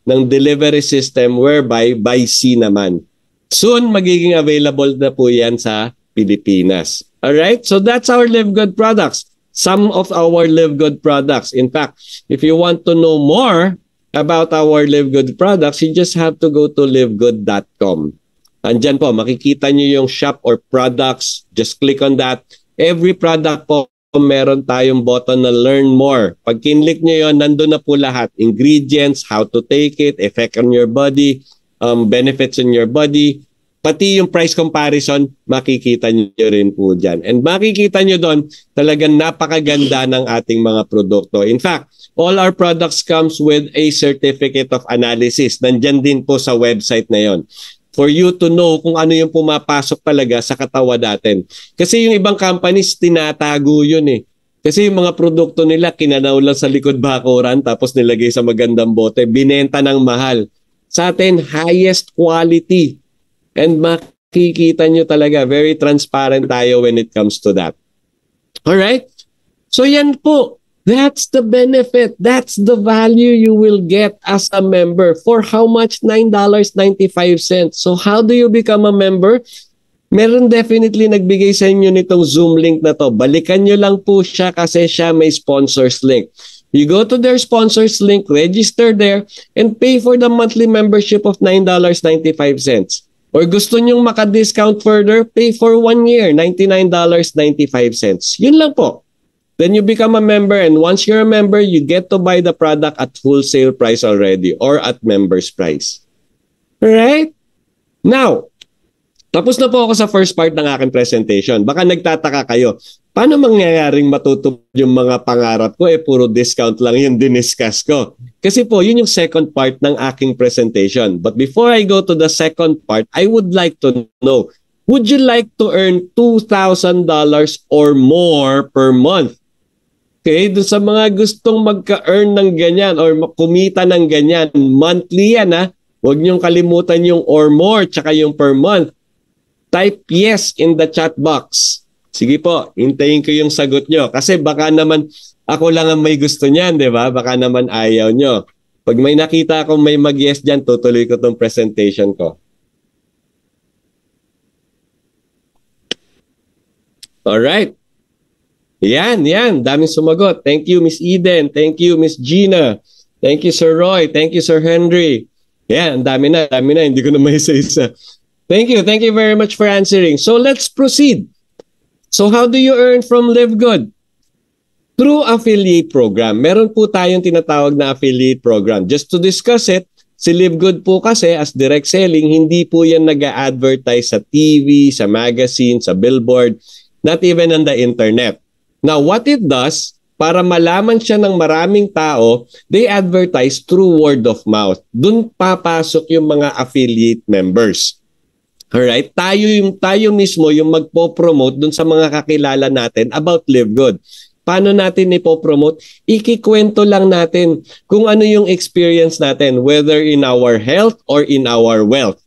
ng delivery system whereby by sea naman. Soon, magiging available na po yan sa Pilipinas. Alright? So that's our Live Good products. Some of our Live Good products. In fact, if you want to know more about our Live Good products, you just have to go to livegood.com. Andyan po, makikita nyo yung shop or products. Just click on that. Every product po, meron tayong button na learn more. Pag kinlik nyo yun, nandun na po lahat. Ingredients, how to take it, effect on your body, benefits in your body. Pati yung price comparison, makikita nyo rin po dyan. And makikita nyo doon, talagang napakaganda ng ating mga produkto. In fact, all our products comes with a certificate of analysis. Nandyan din po sa website na yon. For you to know kung ano yung pumapasok talaga sa katawan natin. Kasi yung ibang companies, tinatago yun eh. Kasi yung mga produkto nila, kinanaw lang sa likod bakuran, tapos nilagay sa magandang bote, binenta ng mahal. Sa atin, highest quality. And makikita nyo talaga, very transparent tayo when it comes to that. Alright? So yan po. That's the benefit. That's the value you will get as a member. For how much? $9.95. So how do you become a member? Meron definitely nagbigay sa inyo nitong Zoom link na to. Balikan nyo lang po siya kasi siya may sponsors link. You go to their sponsors link, register there, and pay for the monthly membership of $9.95. Or gusto nyong maka-discount further, pay for 1 year, $99.95. Yun lang po. Then you become a member, and once you're a member, you get to buy the product at wholesale price already or at member's price. Alright? Now, tapos na po ako sa first part ng aking presentation. Baka nagtataka kayo, paano mangyayaring matutupad yung mga pangarap ko? Puro discount lang yung diniscuss ko. Kasi po, yun yung second part ng aking presentation. But before I go to the second part, I would like to know, would you like to earn $2,000 or more per month? Okay, doon sa mga gustong magka-earn ng ganyan or kumita ng ganyan, monthly yan ha. Huwag niyong kalimutan yung or more tsaka yung per month. Type yes in the chat box. Sige po, hintayin ko yung sagot nyo. Kasi baka naman ako lang ang may gusto niyan, di ba? Baka naman ayaw nyo. Pag may nakita akong may mag-yes dyan, tutuloy ko tong presentation ko. Alright. Yan. Daming sumagot. Thank you, Miss Eden. Thank you, Miss Gina. Thank you, Sir Roy. Thank you, Sir Henry. Yan, dami na. Hindi ko na may isa-isa. Thank you very much for answering. So let's proceed. So how do you earn from Live Good? Through affiliate program. Meron po tayong tinatawag na affiliate program. Just to discuss it, si Live Good po kasi as direct selling, hindi po yan nag-a-advertise sa TV, sa magazine, sa billboard, not even on the internet. Now, what it does, para malaman siya ng maraming tao, they advertise through word of mouth. Doon papasok yung mga affiliate members. Alright? Tayo mismo yung magpo-promote doon sa mga kakilala natin about Live Good. Paano natin ipo-promote? Ikikwento lang natin kung ano yung experience natin, whether in our health or in our wealth.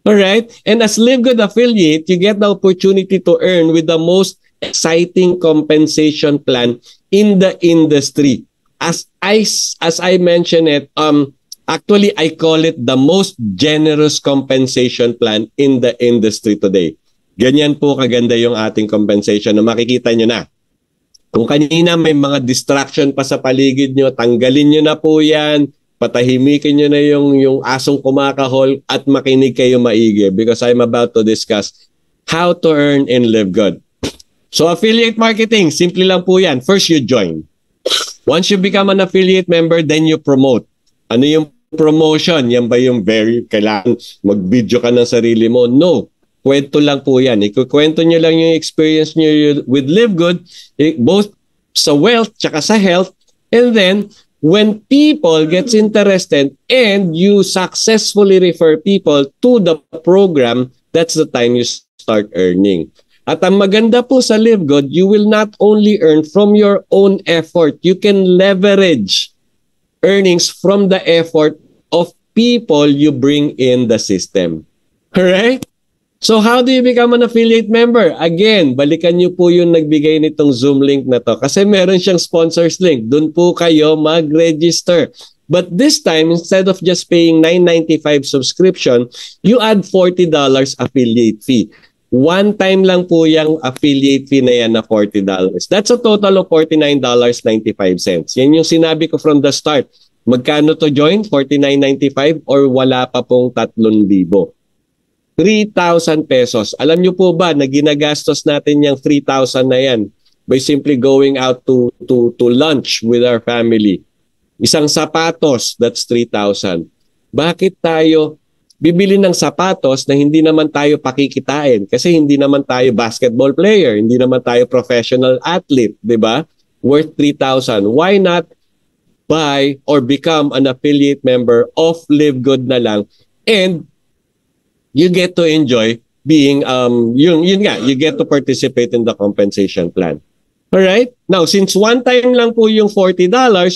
Alright? And as Live Good affiliate, you get the opportunity to earn with the most exciting compensation plan in the industry. As I mentioned it, actually I call it the most generous compensation plan in the industry today. Ganyan po kaganda yung ating compensation na makikita nyo na. Kung kanina may mga distraction pa sa paligid nyo, tanggalin nyo na po yan, patahimikin nyo na yung asong kumakahol at makinig kayo maigi because I'm about to discuss how to earn and live good. So affiliate marketing, simple lang po yan. First, you join. Once you become an affiliate member, then you promote. Ano yung promotion? Yan ba yung kailangan mag-video ka ng sarili mo? No. Kwento lang po yan. Ikukwento nyo lang yung experience nyo with Live Good, both sa wealth tsaka sa health. And then, when people gets interested and you successfully refer people to the program, that's the time you start earning. At ang maganda po sa Live Good, you will not only earn from your own effort, you can leverage earnings from the effort of people you bring in the system. Alright? So how do you become an affiliate member? Again, balikan nyo po yung nagbigay nitong Zoom link na to kasi meron siyang sponsors link. Doon po kayo mag-register. But this time, instead of just paying $9.95 subscription, you add $40 affiliate fee. One time lang po yung affiliate fee na yan na $40. That's a total of $49.95. Yan yung sinabi ko from the start. Magkano to join? $49.95 or wala pa pong 3,000? 3,000 pesos. Alam nyo po ba na ginagastos natin yung 3,000 na yan by simply going out to lunch with our family? Isang sapatos, that's 3,000. Bakit tayo bibili ng sapatos na hindi naman tayo pakikitain kasi hindi naman tayo basketball player, hindi naman tayo professional athlete, di ba? Worth 3,000. Why not buy or become an affiliate member of Live Good na lang and you get to enjoy being, you get to participate in the compensation plan. Alright? Now, since one time lang po yung $40,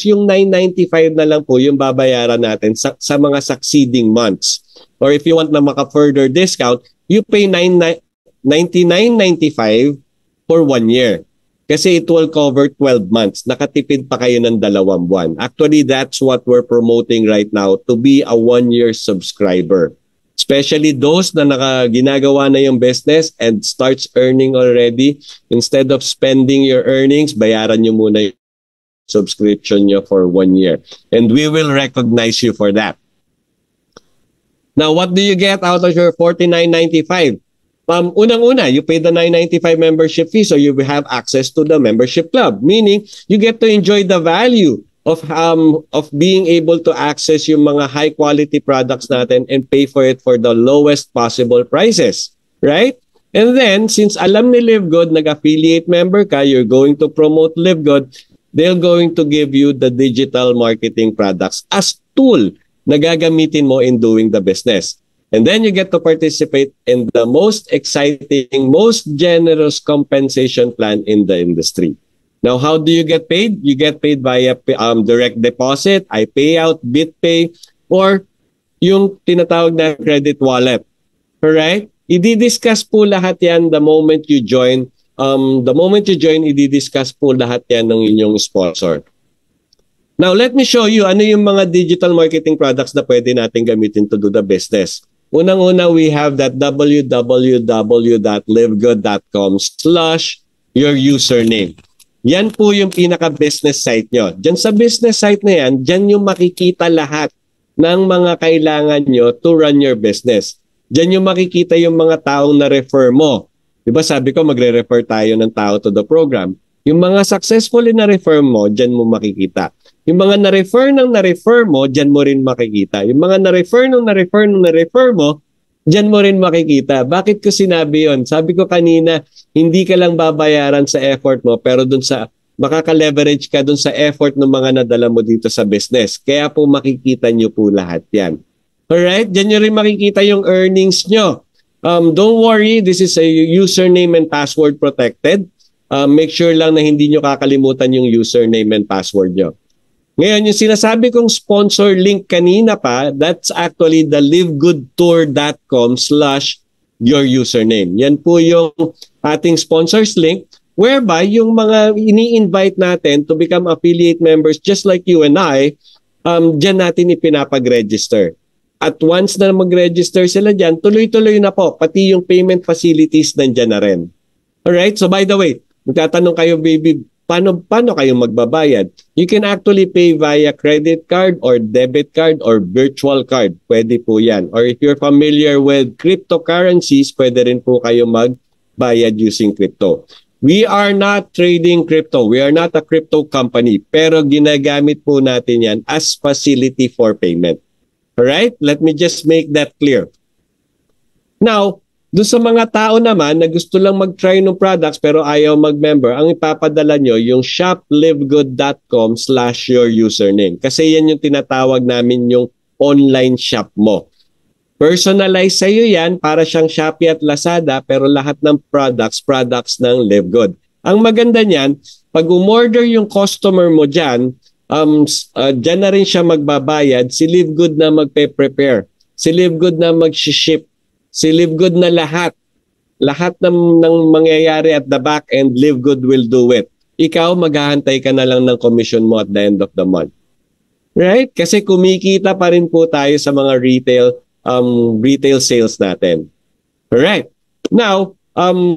yung $9.95 na lang po yung babayaran natin sa mga succeeding months. Or if you want na maka-further discount, you pay $99.95 for 1 year. Kasi it will cover 12 months. Nakatipid pa kayo ng 2 buwan. Actually, that's what we're promoting right now, to be a 1-year subscriber. Especially those na ginagawa na yung business and starts earning already. Instead of spending your earnings, bayaran nyo muna yung subscription nyo for 1 year. And we will recognize you for that. Now, what do you get out of your $49.95? Unang-una, you pay the $9.95 membership fee, so you will have access to the membership club. Meaning, you get to enjoy the value of being able to access yung mga high-quality products natin and pay for it for the lowest possible prices. Right? And then, since alam ni LiveGood, nag-affiliate member ka, you're going to promote LiveGood, they're going to give you the digital marketing products as tool na gagamitin mo in doing the business. And then you get to participate in the most exciting, most generous compensation plan in the industry. Now, how do you get paid? You get paid via direct deposit, iPayout, BitPay, or yung tinatawag na credit wallet. Alright? I-discuss po lahat yan the moment you join. I-discuss po lahat yan ng inyong sponsor. Now, let me show you ano yung mga digital marketing products na pwede natin gamitin to do the business. Unang-una, we have that www.livegood.com/your-username. Yan po yung pinaka-business site nyo. Diyan sa business site na yan, diyan yung makikita lahat ng mga kailangan nyo to run your business. Diyan yung makikita yung mga taong na-refer mo. Diba sabi ko, magre-refer tayo ng tao to the program. Yung mga successfully na-refer mo, diyan mo makikita. Yung mga na-refer mo, diyan mo rin makikita. Yung mga na-refer mo, diyan mo rin makikita. Bakit ko sinabi yon? Sabi ko kanina, hindi ka lang babayaran sa effort mo, pero dun sa makaka-leverage ka dun sa effort ng mga nadala mo dito sa business. Kaya po makikita nyo po lahat yan. Alright? Diyan nyo rin makikita yung earnings nyo. Don't worry, this is a username and password protected. Make sure lang na hindi nyo kakalimutan yung username and password nyo. Ngayon, yung sinasabi kong sponsor link kanina pa, that's actually the livegood.com/your-username. Yan po yung ating sponsors link whereby yung mga ini-invite natin to become affiliate members just like you and I, dyan natin ipinapag-register. At once na mag-register sila dyan, tuloy-tuloy na po. Pati yung payment facilities nandyan na rin. Alright? So by the way, magtatanong kayo, baby, paano kayo magbabayad? You can actually pay via credit card or debit card or virtual card. Pwede po yan. Or if you're familiar with cryptocurrencies, pwede rin po kayo magbayad using crypto. We are not trading crypto. We are not a crypto company. Pero ginagamit po natin yan as facility for payment. Alright? Let me just make that clear. Now, doon sa mga tao naman na gusto lang mag-try ng products pero ayaw mag-member, ang ipapadala nyo yung shoplivegood.com/your-username. Kasi yan yung tinatawag namin yung online shop mo. Personalize sa'yo yan para siyang Shopee at Lazada pero lahat ng products ng LiveGood. Ang maganda niyan, pag umorder yung customer mo dyan, dyan na rin siya magbabayad, si LiveGood na magpe-prepare, si LiveGood na mag-ship, si LiveGood na lahat ng mangyayari at the back end, LiveGood will do it. Ikaw, maghahantay ka na lang ng commission mo at the end of the month. Right? Kasi kumikita pa rin po tayo sa mga retail sales natin. Alright. Now,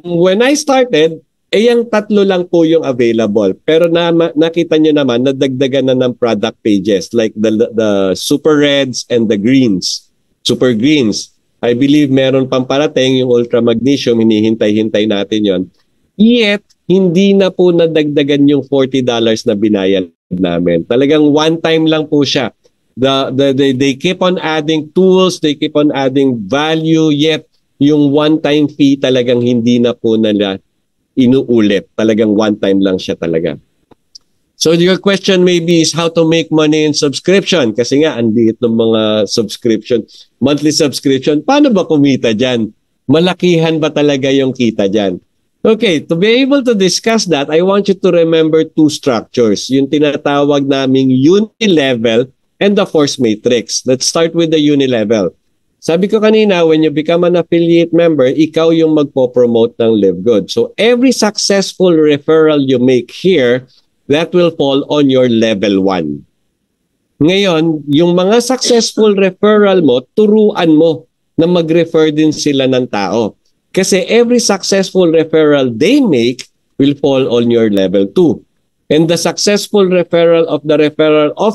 when I started, yung 3 lang po yung available. Pero nakita nyo naman, nadagdagan na ng product pages like the Super Reds and the Greens. Super Greens. I believe meron pang parating yung Ultra Magnesium, hinihintay-hintay natin yon. Yet, hindi na po nadagdagan yung $40 na binayad namin. Talagang one time lang po siya. They keep on adding tools, they keep on adding value, yet yung one-time fee talagang hindi na po nila inuulit. Talagang one time lang siya talaga. So your question maybe is how to make money in subscription. Kasi nga, andiit ng mga subscription, monthly subscription. Paano ba kumita dyan? Malakihan ba talaga yung kita dyan? Okay, to be able to discuss that, I want you to remember two structures. Yung tinatawag naming unilevel and the force matrix. Let's start with the unilevel. Sabi ko kanina, when you become an affiliate member, ikaw yung magpo-promote ng Live Good. So every successful referral you make here, that will fall on your level 1. Ngayon, yung mga successful referral mo, turuan mo na mag-refer din sila ng tao. Kasi every successful referral they make will fall on your level 2. And the successful referral of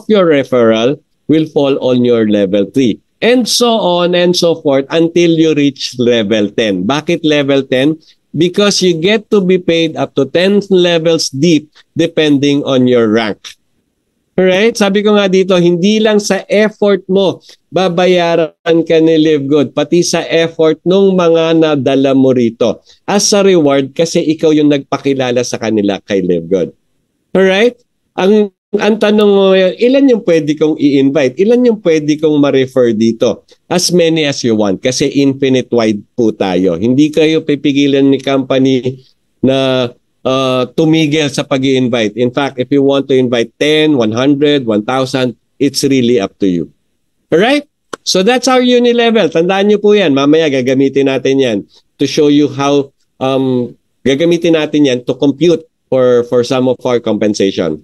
your referral will fall on your level 3. And so on and so forth until you reach level 10. Bakit level 10? Because you get to be paid up to 10 levels deep depending on your rank. Alright? Sabi ko nga dito, hindi lang sa effort mo babayaran ka ni Live Good, pati sa effort ng mga nadala mo rito as a reward kasi ikaw yung nagpakilala sa kanila kay Live Good. Alright? Ang tanong mo, ilan yung pwede kong i-invite? Ilan yung pwede kong ma-refer dito? As many as you want kasi infinite wide po tayo. Hindi kayo pipigilan ni company na tumigil sa pag-i-invite. In fact, if you want to invite 10, 100, 1,000, it's really up to you. Alright? So that's our unilevel. Tandaan nyo po yan. Mamaya gagamitin natin yan to show you how gagamitin natin yan to compute for some of our compensation.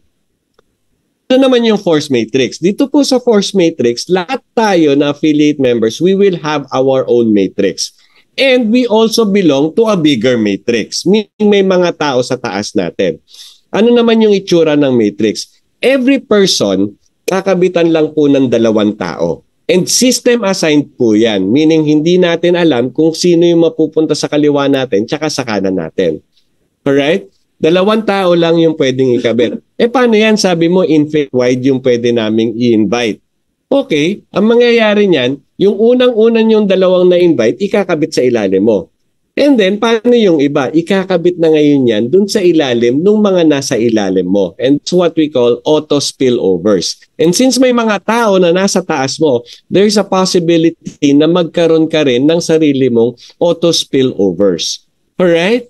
Ano naman yung force matrix? Dito po sa force matrix, lahat tayo na affiliate members, we will have our own matrix. And we also belong to a bigger matrix. Meaning may mga tao sa taas natin. Ano naman yung itsura ng matrix? Every person, kakabitan lang po ng 2 tao. And system assigned po yan. Meaning hindi natin alam kung sino yung mapupunta sa kaliwa natin tsaka sa kanan natin. Alright? 2 tao lang yung pwedeng ikabit. Paano yan? Sabi mo, infinite wide yung pwede naming i-invite. Okay, ang mangyayari niyan, yung unang-unan yung 2 na-invite, ikakabit sa ilalim mo. And then, paano yung iba? Ikakabit na ngayon yan dun sa ilalim ng mga nasa ilalim mo. And it's what we call auto spillovers. And since may mga tao na nasa taas mo, there's a possibility na magkaroon ka rin ng sarili mong auto spillovers. Alright?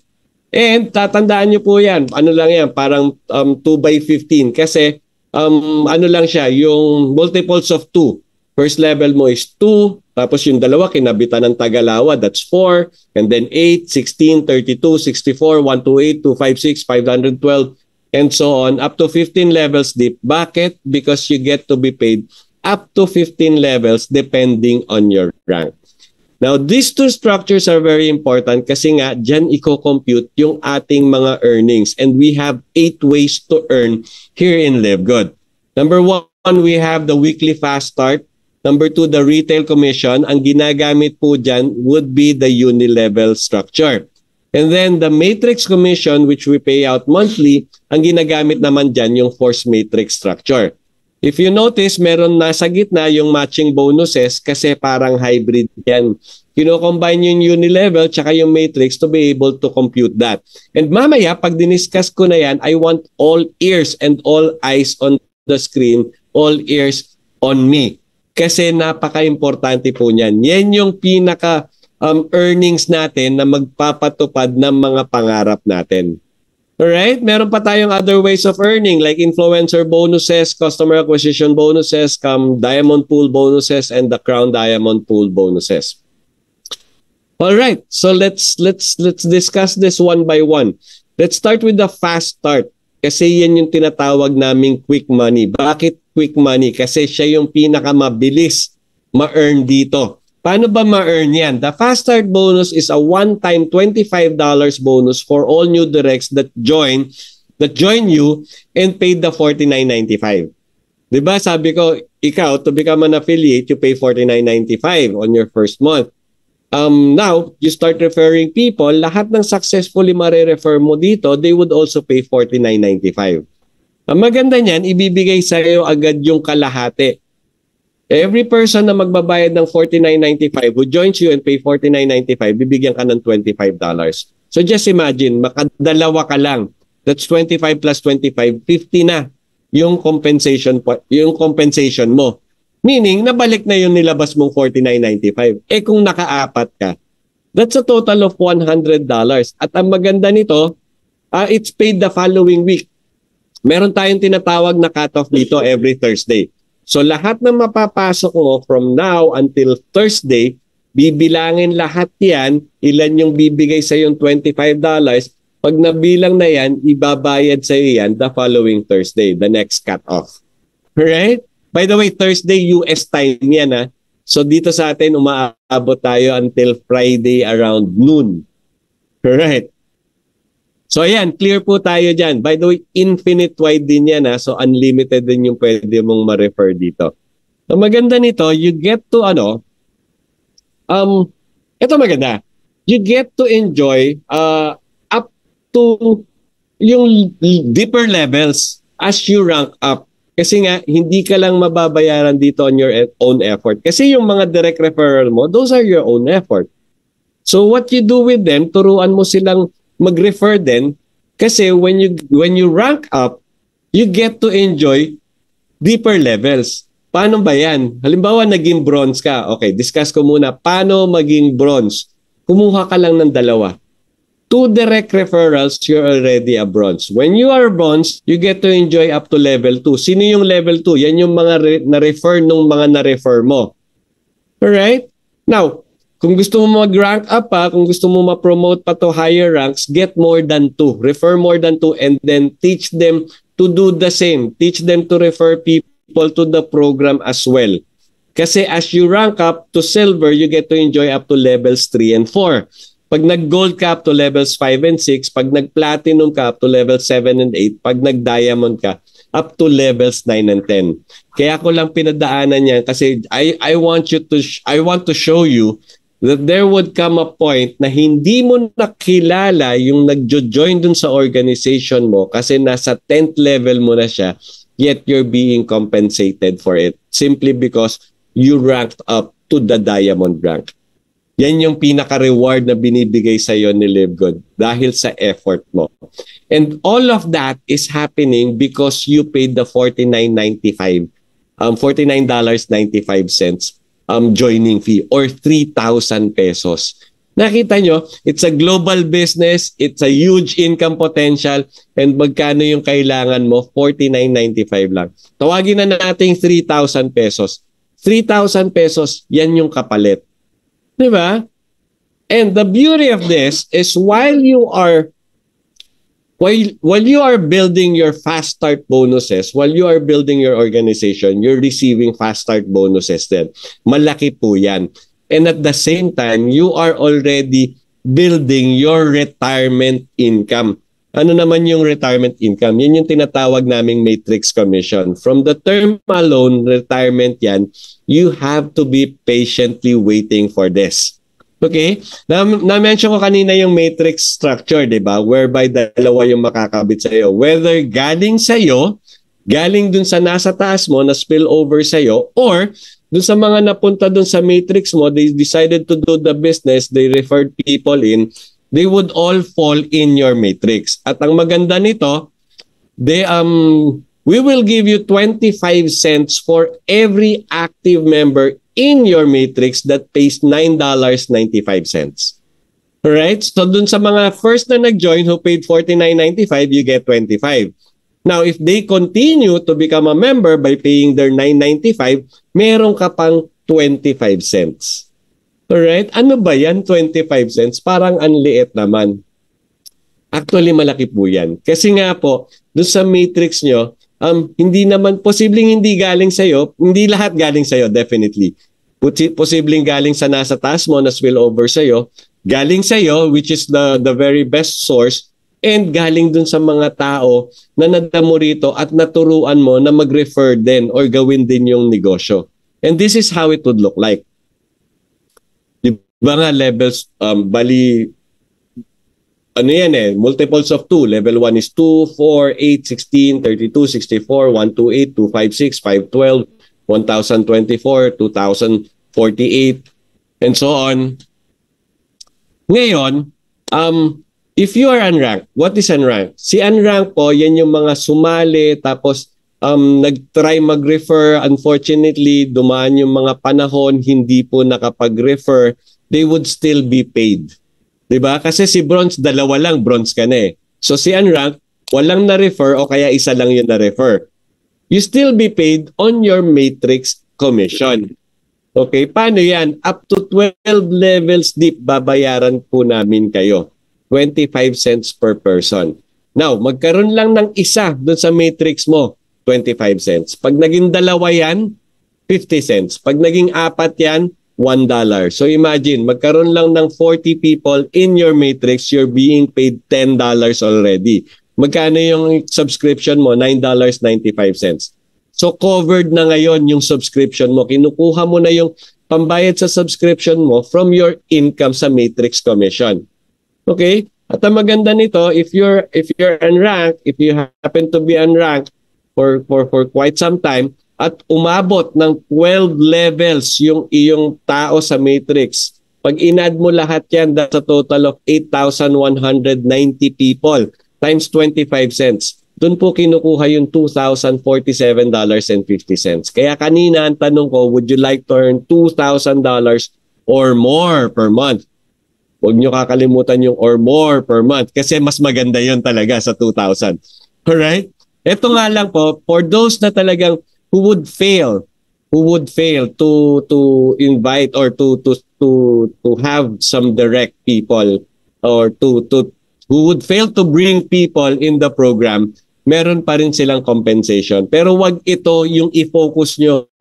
And tatandaan nyo po yan. Ano lang yan? Parang 2x15 kasi ano lang siya, yung multiples of 2. First level mo is 2, tapos yung 2 kinabitan ng Tagalawa, that's 4, and then 8, 16, 32, 64, 128, 256, 512, and so on, up to 15 levels deep. Bakit? Because you get to be paid up to 15 levels depending on your rank. Now, these two structures are very important kasi nga dyan i-compute yung ating mga earnings, and we have 8 ways to earn here in Live Good. Number 1, we have the weekly fast start. Number 2, the retail commission. Ang ginagamit po dyan would be the unilevel structure. And then the matrix commission, which we pay out monthly, ang ginagamit naman dyan yung force matrix structure. If you notice, meron nasa gitna yung matching bonuses kasi parang hybrid yan. Kino-combine yung unilevel tsaka yung matrix to be able to compute that. And mamaya, pag diniscuss ko na yan, I want all ears and all eyes on the screen, all ears on me. Kasi napaka-importante po niyan. Yan yung pinaka earnings natin na magpapatupad ng mga pangarap natin. Alright? Meron pa tayong other ways of earning like influencer bonuses, customer acquisition bonuses, diamond pool bonuses, and the crown diamond pool bonuses. Alright, so let's discuss this one by one. Let's start with the fast start. Kasi yan yung tinatawag naming quick money. Bakit quick money? Kasi siya yung pinakamabilis ma-earn dito. Paano ba ma-earn yan? The fast start bonus is a one-time $25 bonus for all new directs that join you and paid the $49.95. Diba? Sabi ko, ikaw, to become an affiliate, you pay $49.95 on your first month. Now, you start referring people, lahat ng successfully mare-refer mo dito, they would also pay $49.95. Ang maganda niyan, ibibigay sa iyo agad yung kalahati. Every person na magbabayad ng $49.95 who joins you and pay $49.95, bibigyan ka ng $25. So just imagine, makadalawa ka lang. That's 25 plus 25, 50 na yung compensation mo. Meaning, nabalik na yung nilabas mong $49.95. Kung nakaapat ka, That's a total of $100. At ang maganda nito, it's paid the following week. Meron tayong tinatawag na cut-off dito every Thursday. So lahat ng mapapasok mo from now until Thursday, bibilangin lahat yan, ilan yung bibigay sa yung $25. Pag nabilang na yan, ibabayad sa iyo yan the following Thursday, the next cut-off. Right? By the way, Thursday US time yan ha. So dito sa atin, umaabot tayo until Friday around noon. Right? So ayan, clear po tayo dyan. By the way, infinite wide din yan ha. So unlimited din yung pwede mong ma-refer dito. Ang maganda nito, you get to ito maganda. You get to enjoy up to yung deeper levels as you rank up. Kasi nga, hindi ka lang mababayaran dito on your own effort. Kasi yung mga direct referral mo, those are your own effort. So what you do with them, turuan mo silang mag-refer din. Kasi when you rank up, you get to enjoy deeper levels. Paano ba yan? Halimbawa, naging bronze ka. Okay, discuss ko muna. Paano maging bronze? Kumuha ka lang ng 2. 2 direct referrals, you're already a bronze. When you are bronze, you get to enjoy up to level 2. Sino yung level 2? Yan yung mga na-refer nung mga na-refer mo. Alright? Now, kung gusto mo mag-rank up kung gusto mo ma-promote pa to higher ranks, get more than 2. Refer more than 2 and then teach them to do the same. Teach them to refer people to the program as well. Kasi as you rank up to silver, you get to enjoy up to levels 3 and 4. Pag nag-gold ka up to levels 5 and 6, pag nag-platinum ka up to levels 7 and 8, pag nag-diamond ka up to levels 9 and 10. Kaya ko lang pinadaanan yan kasi I want to show you that there would come a point na hindi mo nakilala yung nagjo-join dun sa organization mo kasi nasa 10th level mo na siya, yet you're being compensated for it simply because you ranked up to the diamond rank. Yan yung pinaka-reward na binibigay sa iyo ni LiveGood dahil sa effort mo. And all of that is happening because you paid the $49.95 joining fee or 3,000 pesos. Nakita nyo, it's a global business, it's a huge income potential, and magkano yung kailangan mo? $49.95 lang. Tawagin na natin 3,000 pesos. 3,000 pesos, yan yung kapalit. Diba? And the beauty of this is while you are building your fast start bonuses, while you are building your organization, you're receiving fast start bonuses din. Malaki po yan. And at the same time, you are already building your retirement income. Ano naman yung retirement income? Yan yung tinatawag naming matrix commission. From the term alone, retirement yan, you have to be patiently waiting for this. Okay? Na-mention ko kanina yung matrix structure, di ba? Whereby dalawa yung makakabit sa'yo. Whether galing sa'yo, galing dun sa nasa taas mo na spill over sa'yo, or dun sa mga napunta dun sa matrix mo, they decided to do the business, they referred people in, they would all fall in your matrix. At ang maganda nito, we will give you 25 cents for every active member in your matrix that pays $9.95. Alright? So dun sa mga first na nag-join who paid $49.95, you get 25. Now, if they continue to become a member by paying their $9.95, meron ka pang 25 cents. Alright? Ano ba yan? 25 cents? Parang anliit naman. Actually, malaki po yan. Kasi nga po, doon sa matrix nyo, hindi naman, posibleng hindi galing sa'yo, hindi lahat galing sa'yo, definitely. Posibleng galing sa nasa taas mo na spill over sa'yo, galing sa'yo, which is the very best source, and galing dun sa mga tao na nadamo rito at naturuan mo na mag-refer din or gawin din yung negosyo. And this is how it would look like. Mga levels, bali, ano yan multiples of 2. Level 1 is 2, 4, 8, 16, 32, 64, 128, 256, 512, 1024, 2048, and so on. Ngayon, if you are unranked, what is unranked? Si unranked po, yan yung mga sumali, tapos nag-try mag-refer. Unfortunately, dumaan yung mga panahon, hindi po nakapag-refer. they would still be paid. 'Di ba? Kasi si bronze, dalawa lang, bronze ka na eh. So si unranked, walang na-refer o kaya isa lang yung na-refer. You still be paid on your matrix commission. Okay, paano yan? Up to 12 levels deep, babayaran po namin kayo. 25 cents per person. Now, magkaroon lang ng isa doon sa matrix mo, 25 cents. Pag naging dalawa yan, 50 cents. Pag naging apat yan, $1. So imagine, magkaroon lang ng 40 people in your matrix, you're being paid $10 already. Magkano yung subscription mo? $9.95. So covered na ngayon yung subscription mo. Kinukuha mo na yung pambayad sa subscription mo from your income sa matrix commission. Okay? At ang maganda nito, if you're unranked, if you happen to be unranked for quite some time at umabot ng 12 levels yung iyong tao sa matrix, pag in-add mo lahat yan, that's a total of 8,190 people times 25 cents. Doon po kinukuha yung $2,047.50. Kaya kanina ang tanong ko, would you like to earn $2,000 or more per month? Huwag nyo kakalimutan yung or more per month kasi mas maganda yon talaga sa 2,000. Alright? Ito nga lang po, for those na talagang who would fail to invite or to have some direct people or who would fail to bring people in the program, meron pa rin silang compensation. Pero wag ito yung i-focus nyo.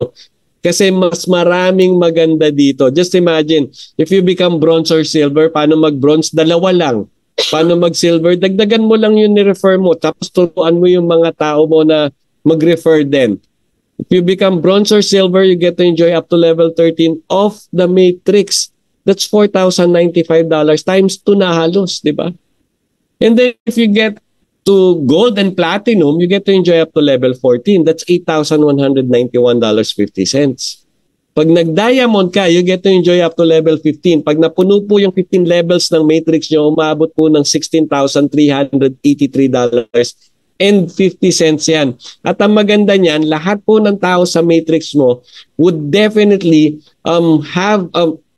Kasi mas maraming maganda dito. Just imagine, if you become bronze or silver, paano mag-bronze? Dalawa lang. Paano mag-silver? Dagdagan mo lang yung ni-refer mo. Tapos turuan mo yung mga tao mo na mag-refer din. If you become bronze or silver, you get to enjoy up to level 13 of the matrix. That's $4,095 times 2 na halos, di ba? And then if you get to gold and platinum, you get to enjoy up to level 14. That's $8,191.50. Pag nag-diamond ka, you get to enjoy up to level 15. Pag napuno po yung 15 levels ng matrix nyo, umabot po ng $16,383.50 yan. At ang maganda niyan, lahat po ng tao sa matrix mo would definitely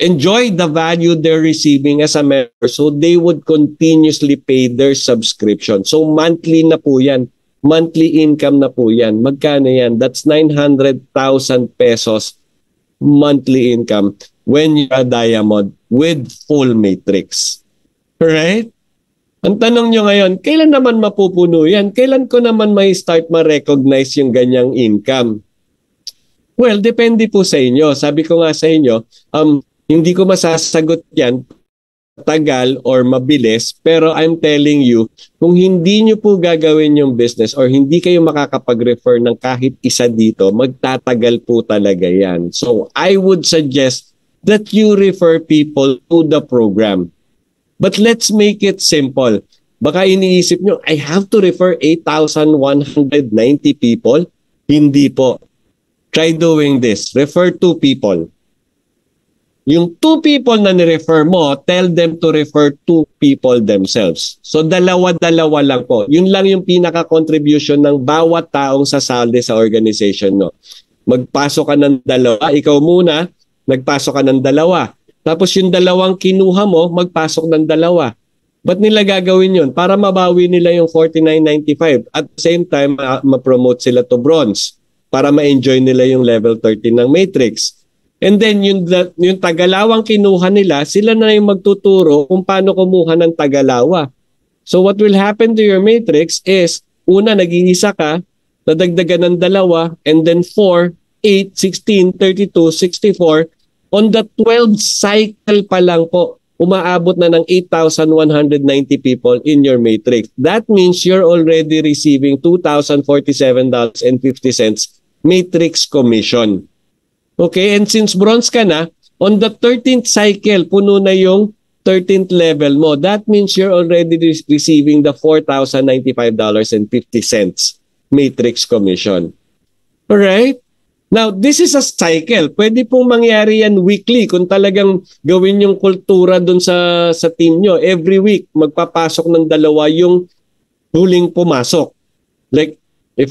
enjoy the value they're receiving as a member. So they would continuously pay their subscription. So monthly na po yan. Monthly income na po yan. Magkano yan? That's 900,000 pesos monthly income when you're a diamond with full matrix. Right? Ang tanong nyo ngayon, kailan naman mapupuno yan? Kailan ko naman may start ma-recognize yung ganyang income? Well, depende po sa inyo. Sabi ko nga sa inyo, hindi ko masasagot yan tagal or mabilis, pero I'm telling you, kung hindi nyo po gagawin yung business or hindi kayo makakapag-refer ng kahit isa dito, magtatagal po talaga yan. So I would suggest that you refer people to the program. But let's make it simple. Baka iniisip nyo, I have to refer 8,190 people? Hindi po. Try doing this. Refer 2 people. Yung 2 people na ni-refer mo, tell them to refer 2 people themselves. So dalawa-dalawa lang po. Yun lang yung pinaka-contribution ng bawat taong sasali sa organization. No? Magpasok ka ng 2, ikaw muna, nagpasok ka ng 2. Tapos yung 2 kinuha mo, magpasok ng 2. Ba't nila gagawin yun? Para mabawi nila yung $49.95. At the same time, ma-promote sila to bronze para ma-enjoy nila yung level 13 ng matrix. And then yung tagalawang kinuha nila, sila na yung magtuturo kung paano kumuha ng tagalawa. So what will happen to your matrix is, una, nag-iisa ka, nadagdagan ng 2, and then 4, 8, 16, 32, 64. On the 12th cycle pa lang po, umaabot na ng 8,190 people in your matrix. That means you're already receiving $2,047.50 matrix commission. Okay, and since bronze ka na, on the 13th cycle, puno na yung 13th level mo. That means you're already receiving the $4,095.50 matrix commission. Alright? Now, this is a cycle. Pwede pong mangyari yan weekly kung talagang gawin yung kultura dun sa team nyo. Every week, magpapasok ng 2 yung huling pumasok. Like, if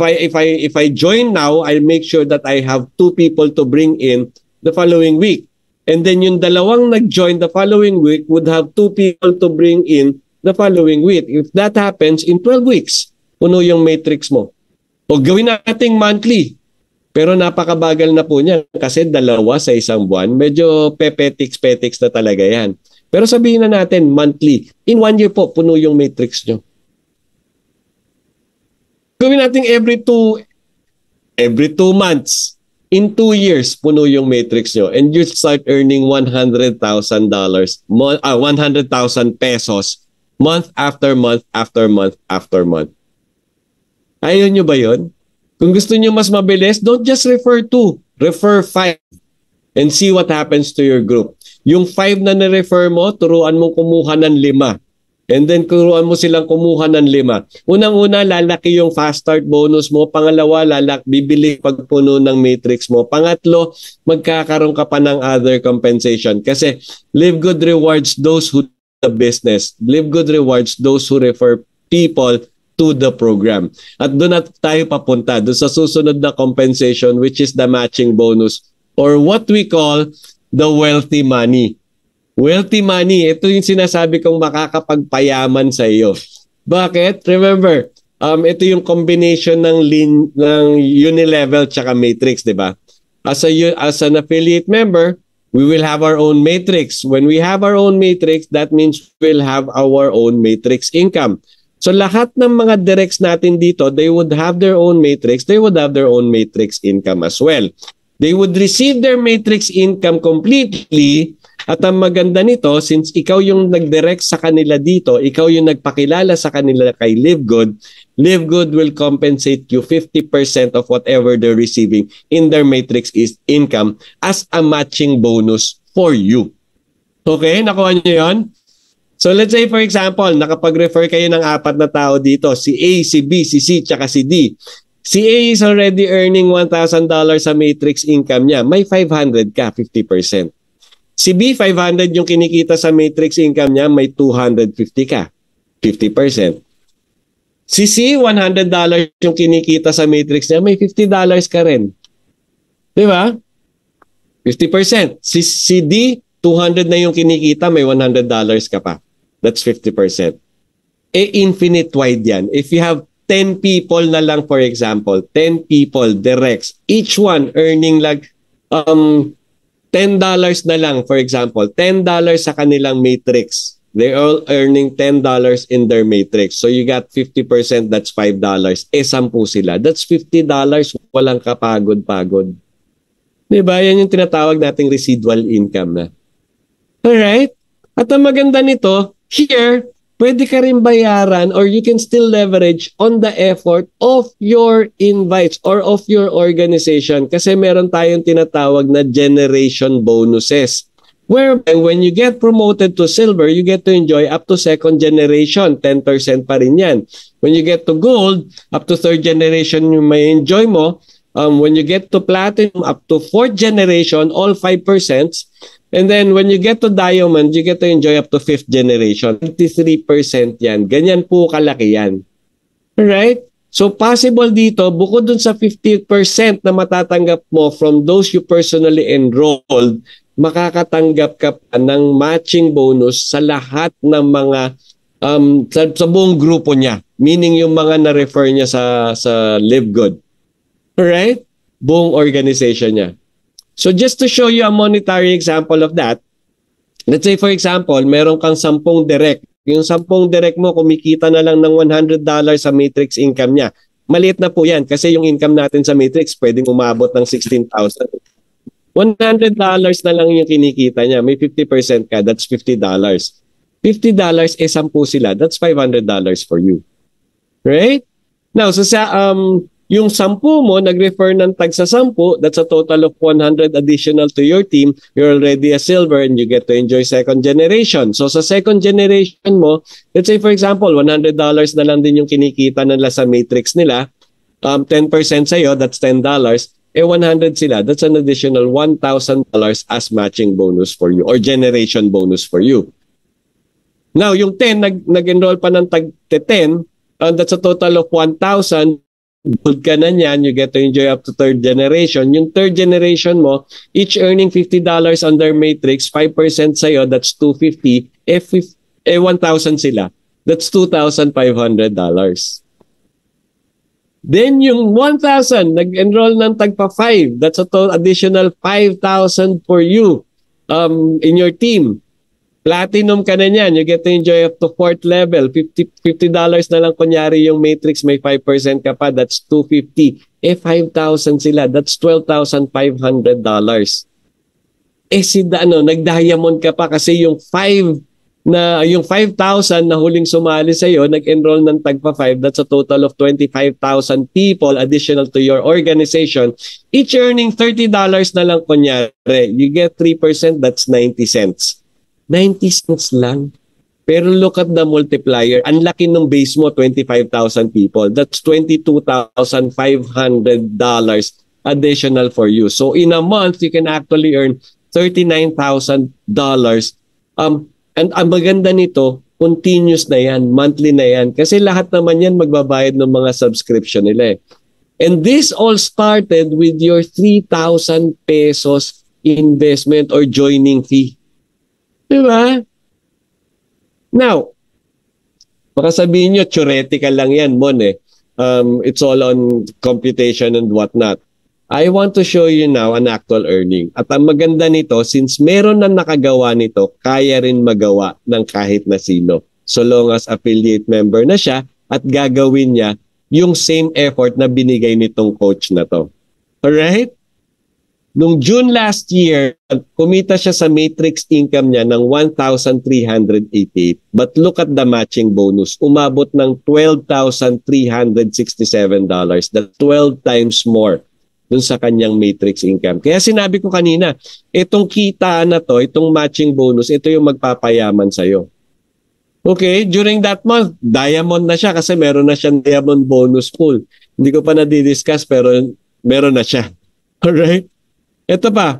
I join now, I'll make sure that I have 2 people to bring in the following week. And then yung dalawang nag-join the following week would have 2 people to bring in the following week. If that happens, in 12 weeks, puno yung matrix mo. O gawin nating monthly. Pero napakabagal na po niya kasi 2 sa isang buwan. Medyo petix na talaga yan. Pero sabihin na natin monthly. In 1 year po, puno yung matrix nyo. Gawin natin every 2 months. In 2 years, puno yung matrix nyo. And you start earning $100,000, 100,000 pesos month after month after month after month. Ayaw nyo ba yun? Kung gusto nyo mas mabilis, don't just refer 2. Refer 5 and see what happens to your group. Yung 5 na na-refer mo, turuan mong kumuha ng 5. And then turuan mo silang kumuha ng 5. Unang-una, lalaki yung fast start bonus mo. Pangalawa, bibili pagpuno ng matrix mo. Pangatlo, magkakaroon ka pa ng other compensation. Kasi Live Good rewards those who do the business. Live Good rewards those who refer people to the program. At doon na tayo papunta, doon sa susunod na compensation, which is the matching bonus or what we call the wealthy money. Wealthy money, ito yung sinasabi kong makakapagpayaman sa iyo. Bakit? Remember, ito yung combination ng unilevel tsaka matrix, di ba? As an affiliate member, we will have our own matrix. When we have our own matrix, that means we'll have our own matrix income. So lahat ng mga directs natin dito, they would have their own matrix. They would have their own matrix income as well. They would receive their matrix income completely. At ang maganda nito, since ikaw yung nag-direct sa kanila dito, ikaw yung nagpakilala sa kanila kay Live Good will compensate you 50% of whatever they're receiving in their matrix income as a matching bonus for you. Okay? Nakuha niyo yun? So let's say for example, nakapag-refer kayo ng 4 na tao dito, si A, si B, si C, tsaka si D. Si A is already earning $1,000 sa matrix income niya. May 500 ka, 50%. Si B, 500 yung kinikita sa matrix income niya, may 250 ka, 50%. Si C, $100 yung kinikita sa matrix niya, may $50 ka rin. Di ba? 50%. Si D, 200 na yung kinikita, may $100 ka pa. That's 50%. Infinite wide yan. If you have 10 people na lang, for example, 10 people directs, each one earning like $10 na lang, for example, $10 sa kanilang matrix. They're all earning $10 in their matrix. So you got 50%, that's $5. 10 sila. That's $50, walang kapagod-pagod. Diba? Yan yung tinatawag nating residual income na. Alright? At ang maganda nito, here, pwede ka rin bayaran or you can still leverage on the effort of your invites or of your organization kasi meron tayong tinatawag na generation bonuses. Where when you get promoted to silver, you get to enjoy up to 2nd generation, 10% pa rin yan. When you get to gold, up to 3rd generation yung may enjoy mo. When you get to platinum, up to 4th generation, all 5%. And then when you get to diamond, you get to enjoy up to 5th generation. 23% yan. Ganyan po kalaki yan. Alright? So possible dito, bukod dun sa 50% na matatanggap mo from those you personally enrolled, makakatanggap ka pa ng matching bonus sa lahat ng mga sa buong grupo niya. Meaning yung mga na-refer niya sa Live Good. Alright? Buong organization niya. So just to show you a monetary example of that, let's say for example, meron kang 10 direct. Yung 10 direct mo, kumikita na lang ng $100 sa matrix income niya. Maliit na po yan kasi yung income natin sa matrix pwedeng umabot ng $16,000. $100 na lang yung kinikita niya. May 50% ka, that's $50. $50, 10 sila, that's $500 for you. Right? Now, so yung 10 mo, nag-refer ng tag sa 10, that's a total of 100 additional to your team. You're already a silver and you get to enjoy 2nd generation. So sa 2nd generation mo, let's say for example, $100 na lang din yung kinikita nila sa matrix nila. 10% sa'yo, that's $10. 100 sila, that's an additional $1,000 as matching bonus for you or generation bonus for you. Now, yung 10, nag-enroll pa ng tag 10, that's a total of 1,000. good ka na niyan, you get to enjoy up to third generation. Yung third generation mo, each earning $50 under matrix, 5% sa'yo, that's $250. If 1,000 sila, that's $2,500. Then yung 1,000, nag-enroll ng tagpa 5. That's a total additional 5,000 for you in your team. Platinum ka na niyan. You get to enjoy up to 4th level. $50 na lang kunyari yung matrix, may 5% ka pa. That's $250. 5,000 sila. That's $12,500. Nag-diamond ka pa kasi yung 5,000 na huling sumali sa iyo, nag-enroll ng tagpa 5, that's a total of 25,000 people additional to your organization. Each earning $30 na lang kunyari. You get 3%, that's 90 cents. 90 cents lang. Pero look at the multiplier. Ang laki ng base mo, 25,000 people. That's $22,500 additional for you. So in a month, you can actually earn $39,000. And ang maganda nito, continuous na yan, monthly na yan. Kasi lahat naman yan magbabayad ng mga subscription nila. And this all started with your 3,000 pesos investment or joining fee. Diba? Now, baka sabihin nyo, theoretical lang yan, Mon it's all on computation and whatnot. I want to show you now an actual earning. At ang maganda nito, since meron na nakagawa nito, kaya rin magawa ng kahit na sino. So long as affiliate member na siya at gagawin niya yung same effort na binigay nitong coach na to. Alright? Nung June last year, kumita siya sa matrix income niya ng 1,388. But look at the matching bonus. Umabot ng $12,367. That's 12 times more dun sa kanyang matrix income. Kaya sinabi ko kanina, itong kita na to, itong matching bonus, ito yung magpapayaman sa'yo. Okay, during that month, diamond na siya kasi meron na siyang diamond bonus pool. Hindi ko pa na-discuss pero meron na siya. Alright? Ito pa,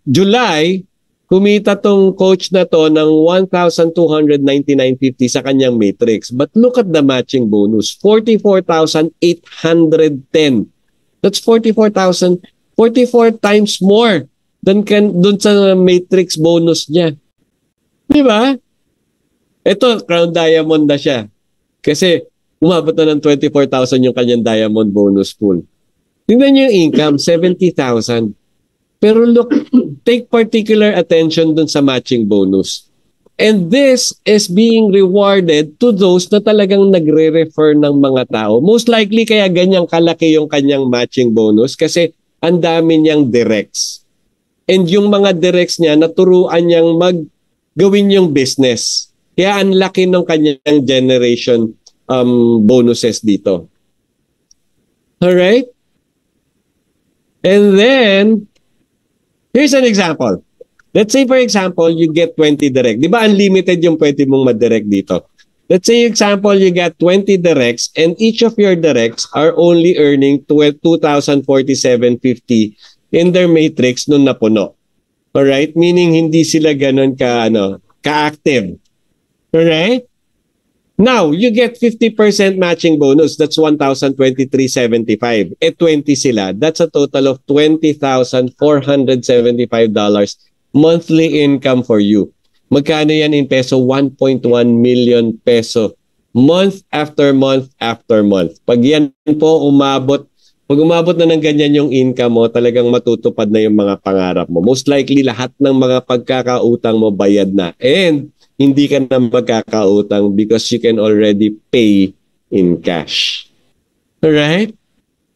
July, kumita tong coach na to ng 1,299.50 sa kanyang matrix. But look at the matching bonus, 44,810. That's 44,000, 44 times more than dun sa matrix bonus niya. Di ba? Ito, crown diamond na siya. Kasi umabot na ng 24,000 yung kanyang diamond bonus pool. Tingnan niyo yung income, 70,000. Pero look, take particular attention dun sa matching bonus. And this is being rewarded to those na talagang nagre-refer ng mga tao. Most likely kaya ganyang kalaki yung kanyang matching bonus kasi ang dami niyang directs. And yung mga directs niya, naturuan niyang gawin yung business. Kaya ang laki ng kanyang generation bonuses dito. Alright? And then, here's an example. Let's say, for example, you get 20 direct. Di ba unlimited yung pwede mong ma-direct dito? Let's say, example, you get 20 directs and each of your directs are only earning 2,047.50 in their matrix nung napuno. Alright? Meaning, hindi sila ganun ka-active. Alright? Now, you get 50% matching bonus. That's 1,023.75. 20 sila. That's a total of $20,475 monthly income for you. Magkano yan in peso? 1.1 million peso. Month after month after month. Pag yan po umabot na ng ganyan yung income mo, talagang matutupad na yung mga pangarap mo. Most likely, lahat ng mga pagkakautang mo bayad na. And hindi ka na magkakautang because you can already pay in cash. Alright?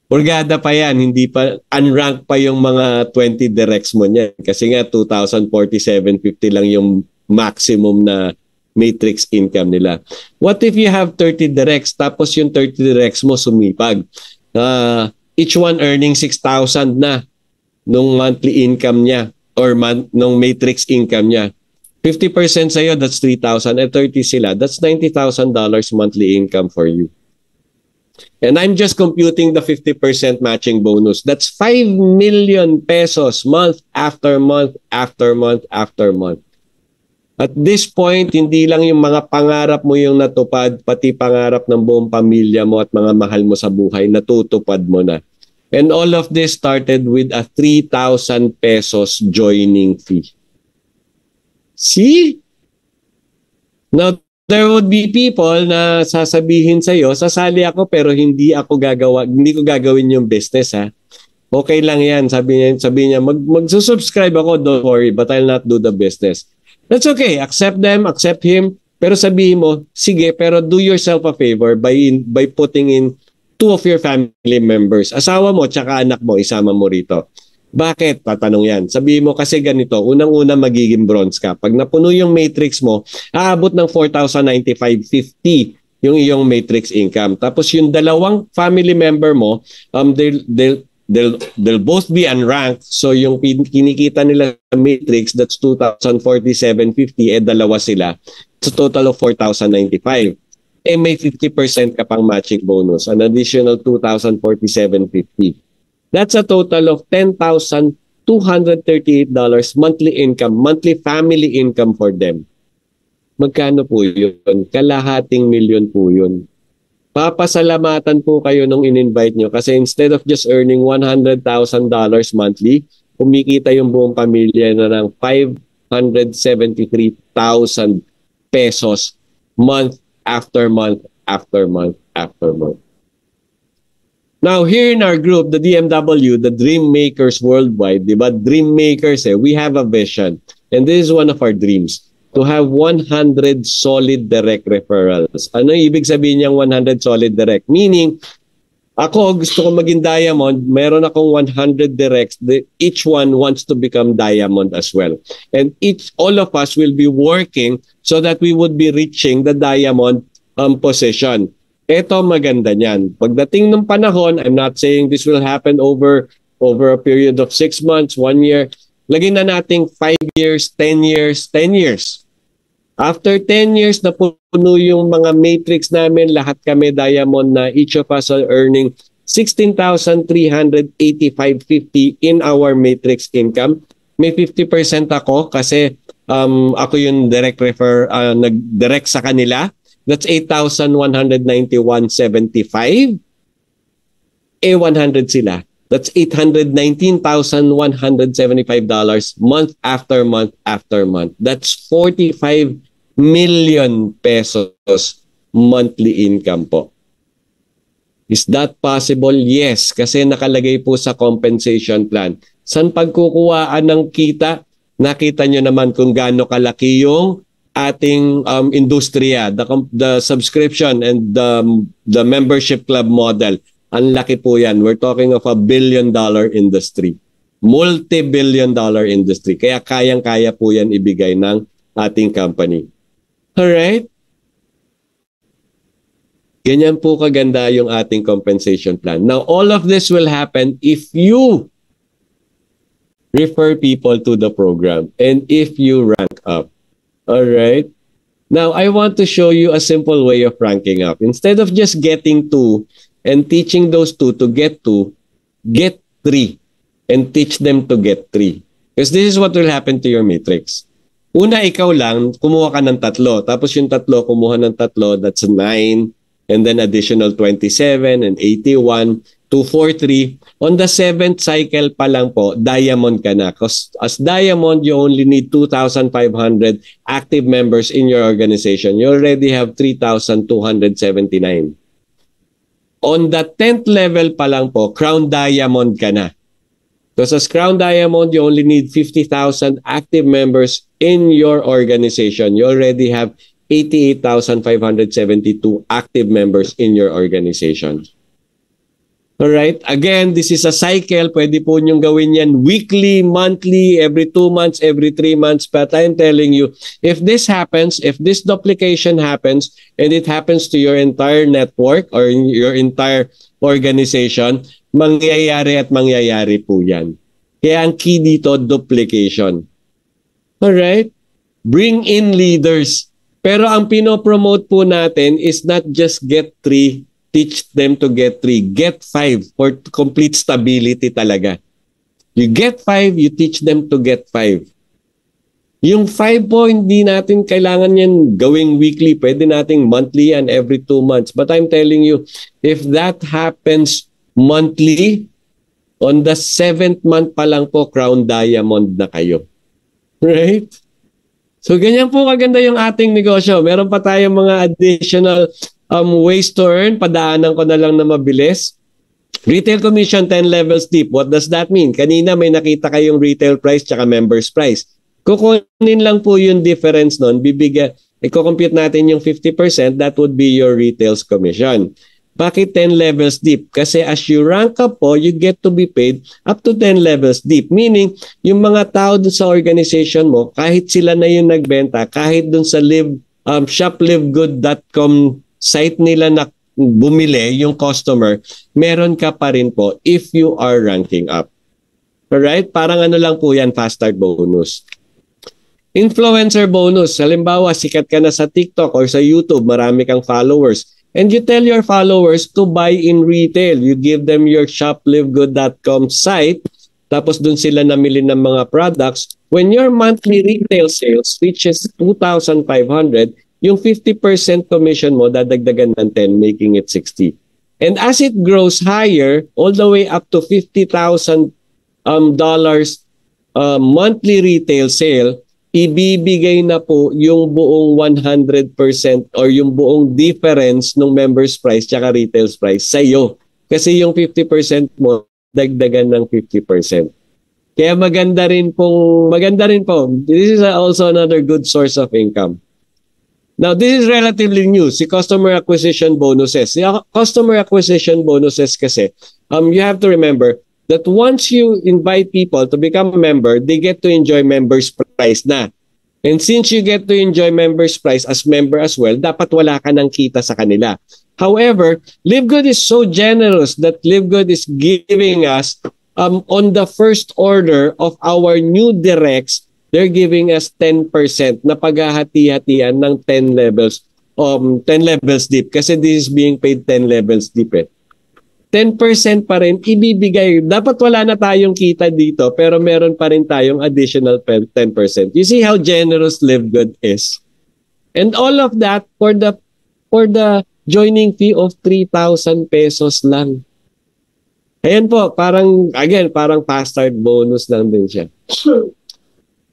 Orgada pa yan, hindi pa, unranked pa yung mga 20 directs mo niyan. Kasi nga, 2,047.50 lang yung maximum na matrix income nila. What if you have 30 directs, tapos yung 30 directs mo sumipag? Each one earning 6,000 na nung monthly income niya or nung matrix income niya. 50% sa'yo, that's 3,000. At 30 sila, that's $90,000 monthly income for you. And I'm just computing the 50% matching bonus. That's 5 million pesos month after month after month after month. At this point, hindi lang yung mga pangarap mo yung natupad, pati pangarap ng buong pamilya mo at mga mahal mo sa buhay, natutupad mo na. And all of this started with a 3,000 pesos joining fee. See? Now, there would be people na sasabihin sa'yo, sasali ako pero hindi ko gagawin yung business ha. Okay lang yan. Sabi niya magsusubscribe ako, don't worry, but I'll not do the business. That's okay. Accept them, accept him. Pero sabihin mo, sige, pero do yourself a favor by putting in 2 of your family members. Asawa mo, tsaka anak mo, isama mo rito. Bakit? Tatanong yan. Sabihin mo kasi ganito, unang-una magiging bronze ka. Pag napuno yung matrix mo, aabot ng 4,095.50 yung iyong matrix income. Tapos yung dalawang family member mo, they'll both be unranked. So yung kinikita nila sa matrix, that's 2,047.50, dalawa sila. It's a total of 4,095. May 50% ka pang matching bonus, an additional 2,047.50. That's a total of $10,238 monthly income, monthly family income for them. Magkano po yun? Kalahating milyon po yun. Papasalamatan po kayo nung in-invite nyo kasi instead of just earning $100,000 monthly, kumikita yung buong pamilya na ng 573,000 pesos month after month after month after month. Now, here in our group, the DMW, the Dream Makers Worldwide, diba? Dream Makers, we have a vision. And this is one of our dreams, to have 100 solid direct referrals. Ano ibig sabihin niyang 100 solid direct? Meaning, ako gusto ko maging diamond, meron akong 100 directs, each one wants to become diamond as well. And all of us will be working so that we would be reaching the diamond position. Ito maganda niyan. Pagdating ng panahon, I'm not saying this will happen over a period of 6 months, 1 year. Lagyan na nating 5 years, 10 years, 10 years. After 10 years na puno yung mga matrix namin, lahat kami diamond na each of us are earning 16,385.50 in our matrix income. May 50% ako kasi ako yung nag-direct sa kanila. That's 8,191.75. 100 sila. That's $819,175 month after month after month. That's 45 million pesos monthly income po. Is that possible? Yes, kasi nakalagay po sa compensation plan. San pagkukuhaan ng kita? Nakita nyo naman kung gaano kalaki yung ating industriya, the subscription and the membership club model. Ang laki po yan. We're talking of a billion-dollar industry. Multi-billion-dollar industry. Kaya kayang-kaya po yan ibigay ng ating company. Alright? Ganyan po kaganda yung ating compensation plan. Now, all of this will happen if you refer people to the program and if you rank up. Alright? Now, I want to show you a simple way of ranking up. Instead of just getting 2 and teaching those 2 to get 2, get 3 and teach them to get 3. Because this is what will happen to your matrix. Una, ikaw lang, kumuha ka ng 3. Tapos yung 3, kumuha ng 3, that's 9. And then additional 27 and 81, 243. On the 7th cycle pa lang po, diamond ka na. Because as diamond, you only need 2,500 active members in your organization. You already have 3,279. On the 10th level pa lang po, crown diamond ka na. Because as crown diamond, you only need 50,000 active members in your organization. You already have 88,572 active members in your organization. Alright? Again, this is a cycle. Pwede po niyong gawin yan weekly, monthly, every 2 months, every 3 months. But I'm telling you, if this happens, if this duplication happens, and it happens to your entire network or your entire organization, mangyayari at mangyayari po yan. Kaya ang key dito, duplication. Alright? Bring in leaders. Pero ang pinopromote po natin is not just get 3, teach them to get 3. Get 5 for complete stability talaga. You get 5, you teach them to get 5. Yung 5 po, hindi natin kailangan yan gawing weekly. Pwede nating monthly and every 2 months. But I'm telling you, if that happens monthly, on the 7th month pa lang po, Crown Diamond na kayo. Right? So ganyan po kaganda yung ating negosyo. Meron pa tayong mga additional ways to earn. Padaanan ko na lang na mabilis. Retail commission 10 levels deep. What does that mean? Kanina may nakita kayong retail price tsaka members price. Kukunin lang po yung difference nun. I-compute natin yung 50%. That would be your retail's commission. Bakit 10 levels deep? Kasi as you rank up po, you get to be paid up to 10 levels deep. Meaning, yung mga tao dun sa organization mo, kahit sila na yung nagbenta, kahit dun sa shoplivgood.com site nila na bumili yung customer, meron ka pa rin po if you are ranking up. Alright? Parang ano lang po yan, fast start bonus. Influencer bonus. Halimbawa, sikat ka na sa TikTok or sa YouTube, marami kang followers. And you tell your followers to buy in retail. You give them your shoplivgood.com site, tapos dun sila namili ng mga products. When your monthly retail sales reaches 2,500, yung 50% commission mo, dadagdagan ng 10, making it 60. And as it grows higher, all the way up to $50,000 monthly retail sale, ibibigay na po yung buong 100% or yung buong difference ng members price tsaka retail price sa iyo. Kasi yung 50% mo, dagdagan ng 50%. Kaya maganda rin po. This is also another good source of income. Now, this is relatively new, si customer acquisition bonuses. Si customer acquisition bonuses kasi, you have to remember, that once you invite people to become a member, they get to enjoy members price na. And since you get to enjoy members price as member as well, dapat wala ka ng kita sa kanila. However, LiveGood is so generous that LiveGood is giving us, on the first order of our new directs, they're giving us 10% na paghahati-hatian ng 10 levels deep. Kasi this is being paid 10 levels deep 10% pa rin ibibigay. Dapat wala na tayong kita dito pero meron pa rin tayong additional 10%. You see how generous LiveGood is. And all of that for the joining fee of 3,000 pesos lang. Ayan po, parang fast start bonus lang din siya.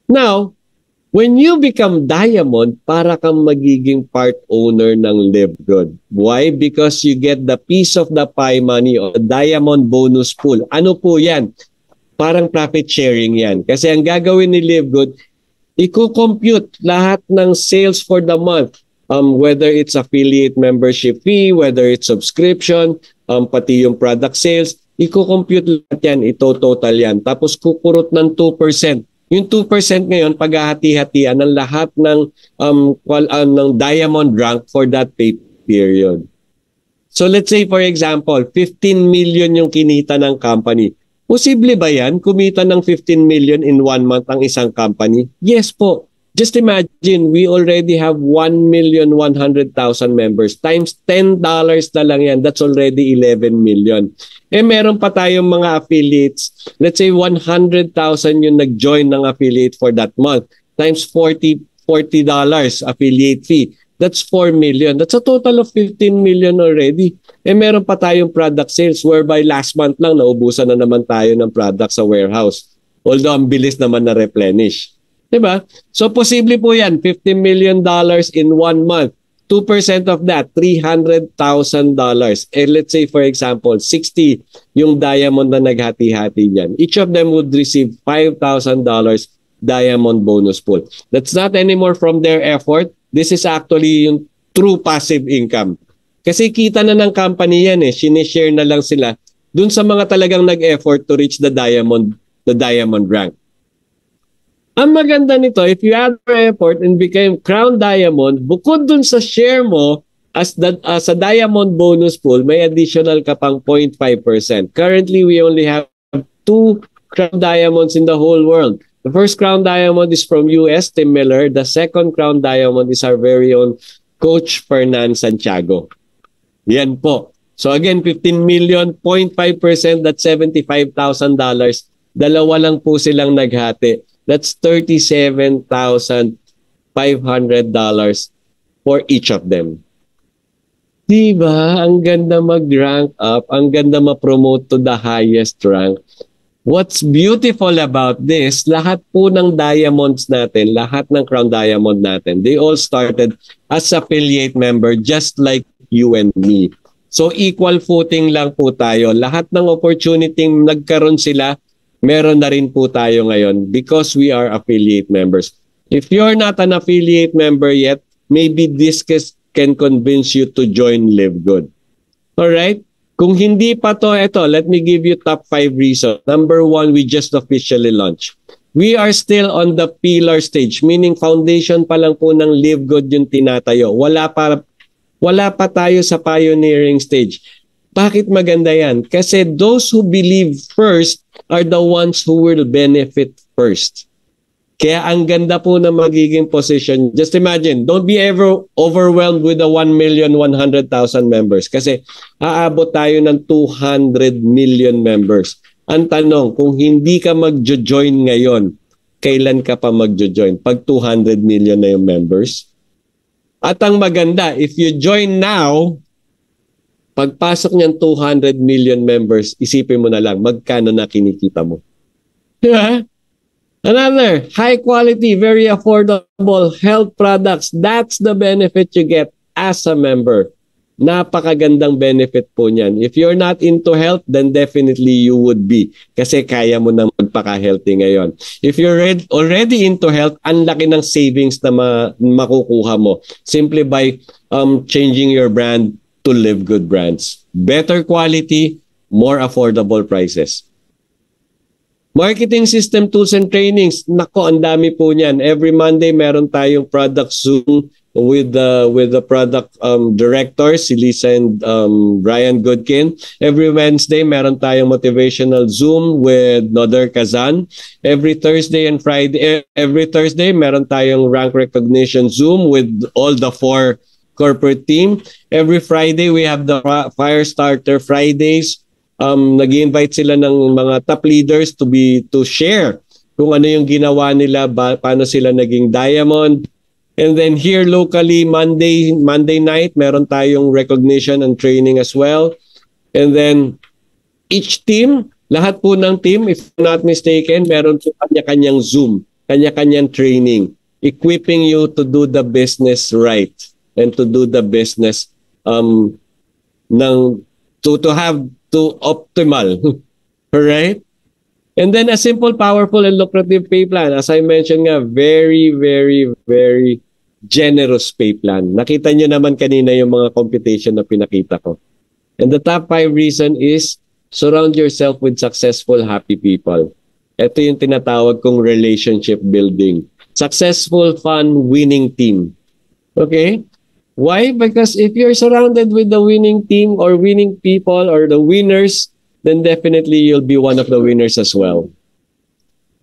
Now, when you become diamond, para kang magiging part owner ng LiveGood. Why? Because you get the piece of the pie money o diamond bonus pool. Ano po yan? Parang profit sharing yan. Kasi ang gagawin ni LiveGood, i-compute lahat ng sales for the month. Whether it's affiliate membership fee, whether it's subscription, pati yung product sales, i-compute lahat yan, ito-total yan. Tapos kukurot ng 2%. Yung 2% ngayon, paghahati-hatian ng lahat ng diamond rank for that pay period. So let's say for example, 15 million yung kinita ng company. Posible ba yan? Kumita ng 15 million in 1 month ang isang company? Yes po. Just imagine, we already have 1,100,000 members. Times $10 na lang yan. That's already 11 million. Meron pa tayong mga affiliates. Let's say 100,000 yung nag-join ng affiliate for that month. Times $40 affiliate fee. That's 4 million. That's a total of 15 million already. Meron pa tayong product sales whereby last month lang naubusan na naman tayo ng product sa warehouse. Although ang bilis naman na replenish. Diba? So, posible po yan. $50 million in 1 month. 2% of that, $300,000. Let's say, for example, 60 yung diamond na naghati-hati dyan. Each of them would receive $5,000 diamond bonus pool. That's not anymore from their effort. This is actually yung true passive income. Kasi kita na ng company yan sinishare na lang sila dun sa mga talagang nag-effort to reach the diamond rank. Ang maganda nito, if you add your effort and became Crown Diamond, bukod dun sa share mo sa Diamond bonus pool, may additional ka pang 0.5%. Currently, we only have 2 Crown Diamonds in the whole world. The first Crown Diamond is from US, Tim Miller. The second Crown Diamond is our very own Coach Fernan Santiago. Yan po. So again, 15 million, 0.5%, that's $75,000. Dalawa lang po silang naghati. That's $37,500 for each of them. Diba? Ang ganda mag-rank up, ang ganda ma-promote to the highest rank. What's beautiful about this, lahat po ng diamonds natin, lahat ng Crown Diamond natin, they all started as affiliate member just like you and me. So equal footing lang po tayo. Lahat ng opportunity nagkaroon sila, meron na rin po tayo ngayon because we are affiliate members. If you're not an affiliate member yet, maybe this can convince you to join Live Good. Alright? Kung hindi pa to, let me give you top 5 reasons. Number 1, we just officially launched. We are still on the pillar stage, meaning foundation pa lang po ng Live Good yung tinatayo. Wala pa tayo sa pioneering stage. Bakit maganda yan? Kasi those who believe first are the ones who will benefit first. Kaya ang ganda po na magiging position. Just imagine, don't be ever overwhelmed with the 1,100,000 members kasi aabot tayo ng 200 million members. Ang tanong, kung hindi ka mag-join ngayon, kailan ka pa mag-join? Pag 200 million na yung members? At ang maganda, if you join now, pagpasok niyan 200 million members, isipin mo na lang, magkano na kinikita mo. Diba? Another, high quality, very affordable health products. That's the benefit you get as a member. Napakagandang benefit po niyan. If you're not into health, then definitely you would be. Kasi kaya mo nang magpaka-healthy ngayon. If you're already into health, ang laki ng savings na makukuha mo. Simply by changing your brand to Live Good brands. Better quality, more affordable prices. Marketing system tools and trainings. Nako, ang dami po niyan. Every Monday meron tayong product Zoom with the product directors, si Lisa and Brian Goodkin. Every Wednesday meron tayong motivational Zoom with Noder Kazan. Every Thursday meron tayong rank recognition Zoom with all the 4 corporate team. Every Friday we have the Firestarter Fridays. Nag-invite sila ng mga top leaders to share kung ano yung ginawa nila, paano sila naging diamond. And then here locally, Monday night, meron tayong recognition and training as well. And then each team, lahat po ng team, if I'm not mistaken, meron po kanya-kanyang Zoom, kanya-kanyang training, equipping you to do the business right and to do the business to optimal. Alright? And then a simple, powerful, and lucrative pay plan. As I mentioned nga, very, very, very generous pay plan. Nakita nyo naman kanina yung mga computation na pinakita ko. And the top 5 reason is surround yourself with successful, happy people. Ito yung tinatawag kong relationship building. Successful, fun, winning team. Okay? Why? Because if you're surrounded with the winning team or winning people or the winners, then definitely you'll be one of the winners as well.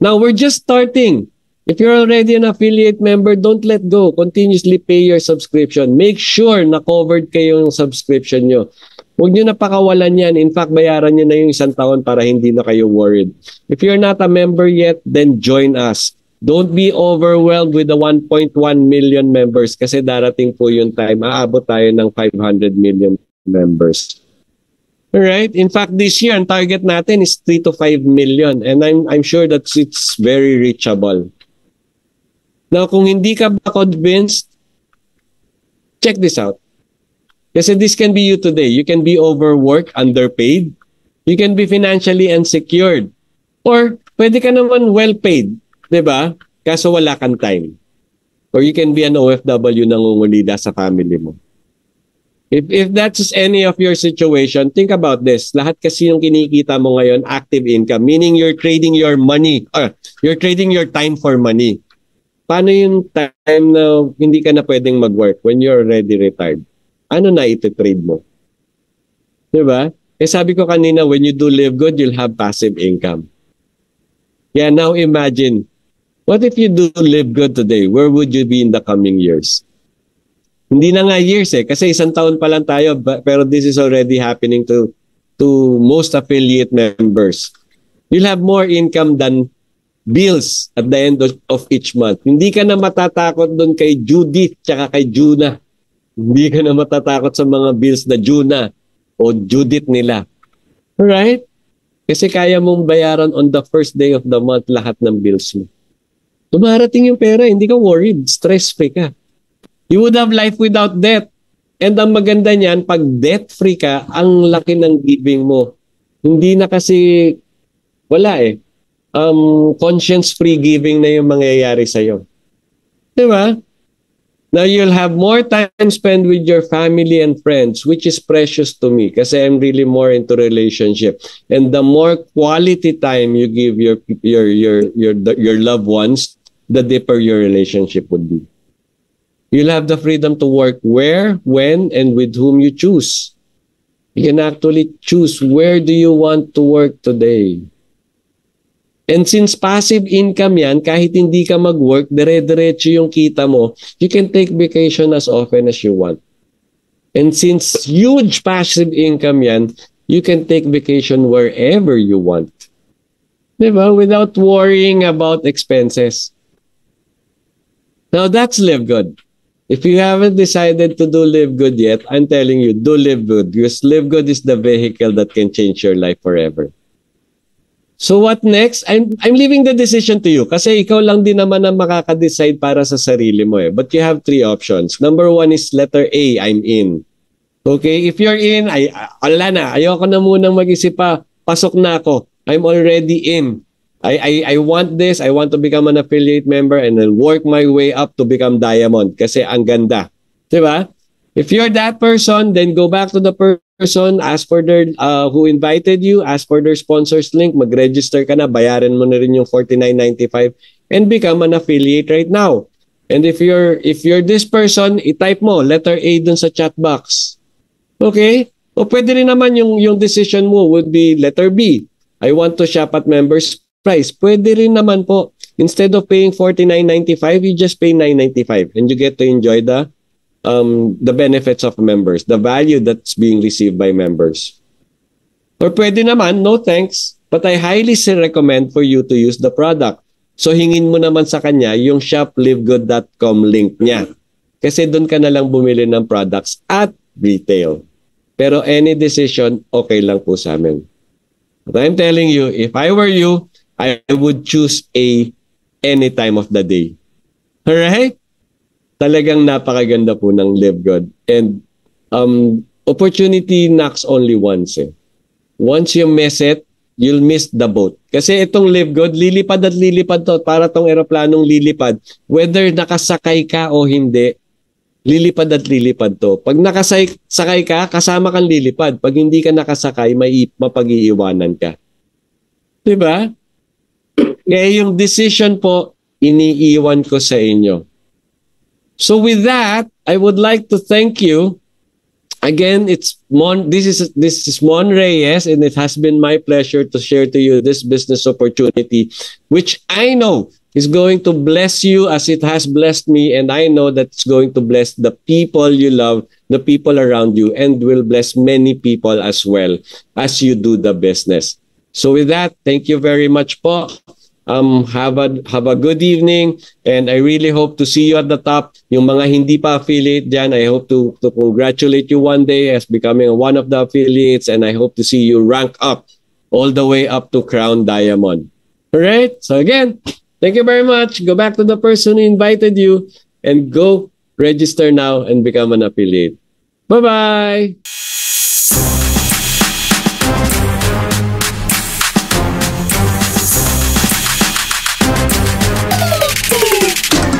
Now, we're just starting. If you're already an affiliate member, don't let go. Continuously pay your subscription. Make sure na covered kayo yung subscription nyo. Huwag nyo napakawalan yan. In fact, bayaran nyo na yung 1 taon para hindi na kayo worried. If you're not a member yet, then join us. Don't be overwhelmed with the 1.1 million members kasi darating po yung time, aabot tayo ng 500 million members. Alright? In fact, this year, ang target natin is 3 to 5 million and I'm sure that it's very reachable. Now, kung hindi ka ba convinced, check this out. Kasi this can be you today. You can be overworked, underpaid. You can be financially unsecured. Or pwede ka naman well-paid. Diba? Kaso wala kang time. Or you can be an OFW nangungulida sa family mo. If that's any of your situation, think about this. Lahat kasi yung kinikita mo ngayon, active income. Meaning you're trading your money. You're trading your time for money. Paano yung time na hindi ka na pwedeng mag-work when you're already retired? Ano na iti-trade mo? Diba? Eh sabi ko kanina, when you do Live Good, you'll have passive income. Yeah, now imagine, what if you do Live Good today? Where would you be in the coming years? Hindi na nga years kasi 1 taon pa lang tayo pero this is already happening to most affiliate members. You'll have more income than bills at the end of each month. Hindi ka na matatakot doon kay Judith tsaka kay Juna. Hindi ka na matatakot sa mga bills na Juna o Judith nila. Alright? Kasi kaya mong bayaran on the first day of the month lahat ng bills mo. Dumarating yung pera, hindi ka worried, stress-free ka. You would have life without debt. And ang maganda niyan, pag debt-free ka, ang laki ng giving mo. Hindi na kasi, wala eh. Conscience-free giving na yung mangyayari sa'yo. Diba? Now, you'll have more time spent with your family and friends, which is precious to me kasi I'm really more into relationship. And the more quality time you give your loved ones, the deeper your relationship would be. You'll have the freedom to work where, when, and with whom you choose. You can actually choose where do you want to work today. And since passive income yan, kahit hindi ka mag-work, dire-diretso yung kita mo, you can take vacation as often as you want. And since huge passive income yan, you can take vacation wherever you want. Diba? Without worrying about expenses. Now that's Live Good. If you haven't decided to do Live Good yet, I'm telling you, do Live Good. Because Live Good is the vehicle that can change your life forever. So what next? I'm leaving the decision to you kasi ikaw lang din naman ang makaka-decide para sa sarili mo eh. But you have 3 options. Number 1 is letter A, I'm in. Okay, if you're in, wala na, ayoko na munang mag-isip pa, pasok na ako. I'm already in. I want this, I want to become an affiliate member and I'll work my way up to become diamond kasi ang ganda. Diba? If you're that person, then go back to the person, ask for their, who invited you, ask for their sponsors link, mag-register ka na, bayaran mo na rin yung $49.95 and become an affiliate right now. And if you're this person, i-type mo, letter A dun sa chat box. Okay? O pwede rin naman yung decision mo would be letter B. I want to shop at members price. Pwede rin naman po. Instead of paying $49.95, you just pay $9.95 and you get to enjoy the benefits of members, the value that's being received by members. Or pwede naman, no thanks, but I highly recommend for you to use the product. So hingin mo naman sa kanya yung shoplivegood.com link niya. Kasi doon ka na lang bumili ng products at retail. Pero any decision, okay lang po sa amin. But I'm telling you, if I were you, I would choose A any time of the day. Alright? Talagang napakaganda po ng Live Good. And opportunity knocks only once eh. Once you miss it, you'll miss the boat. Kasi itong Live Good, lilipad at lilipad to. Para tong eroplanong lilipad. Whether nakasakay ka o hindi, lilipad at lilipad to. Pag nakasakay ka, kasama kang lilipad. Pag hindi ka nakasakay, mapag-iiwanan ka. Diba? Kaya yung decision po, iniiwan ko sa inyo. So with that, I would like to thank you. Again, this is Mon Reyes, and it has been my pleasure to share to you this business opportunity, which I know is going to bless you as it has blessed me, and I know that it's going to bless the people you love, the people around you, and will bless many people as well as you do the business. So with that, thank you very much po. Have a good evening, and I really hope to see you at the top. Yung mga hindi pa affiliate dyan, I hope to congratulate you one day as becoming one of the affiliates, and I hope to see you rank up all the way up to Crown Diamond. Alright? So again, thank you very much. Go back to the person who invited you and go register now and become an affiliate. Bye-bye!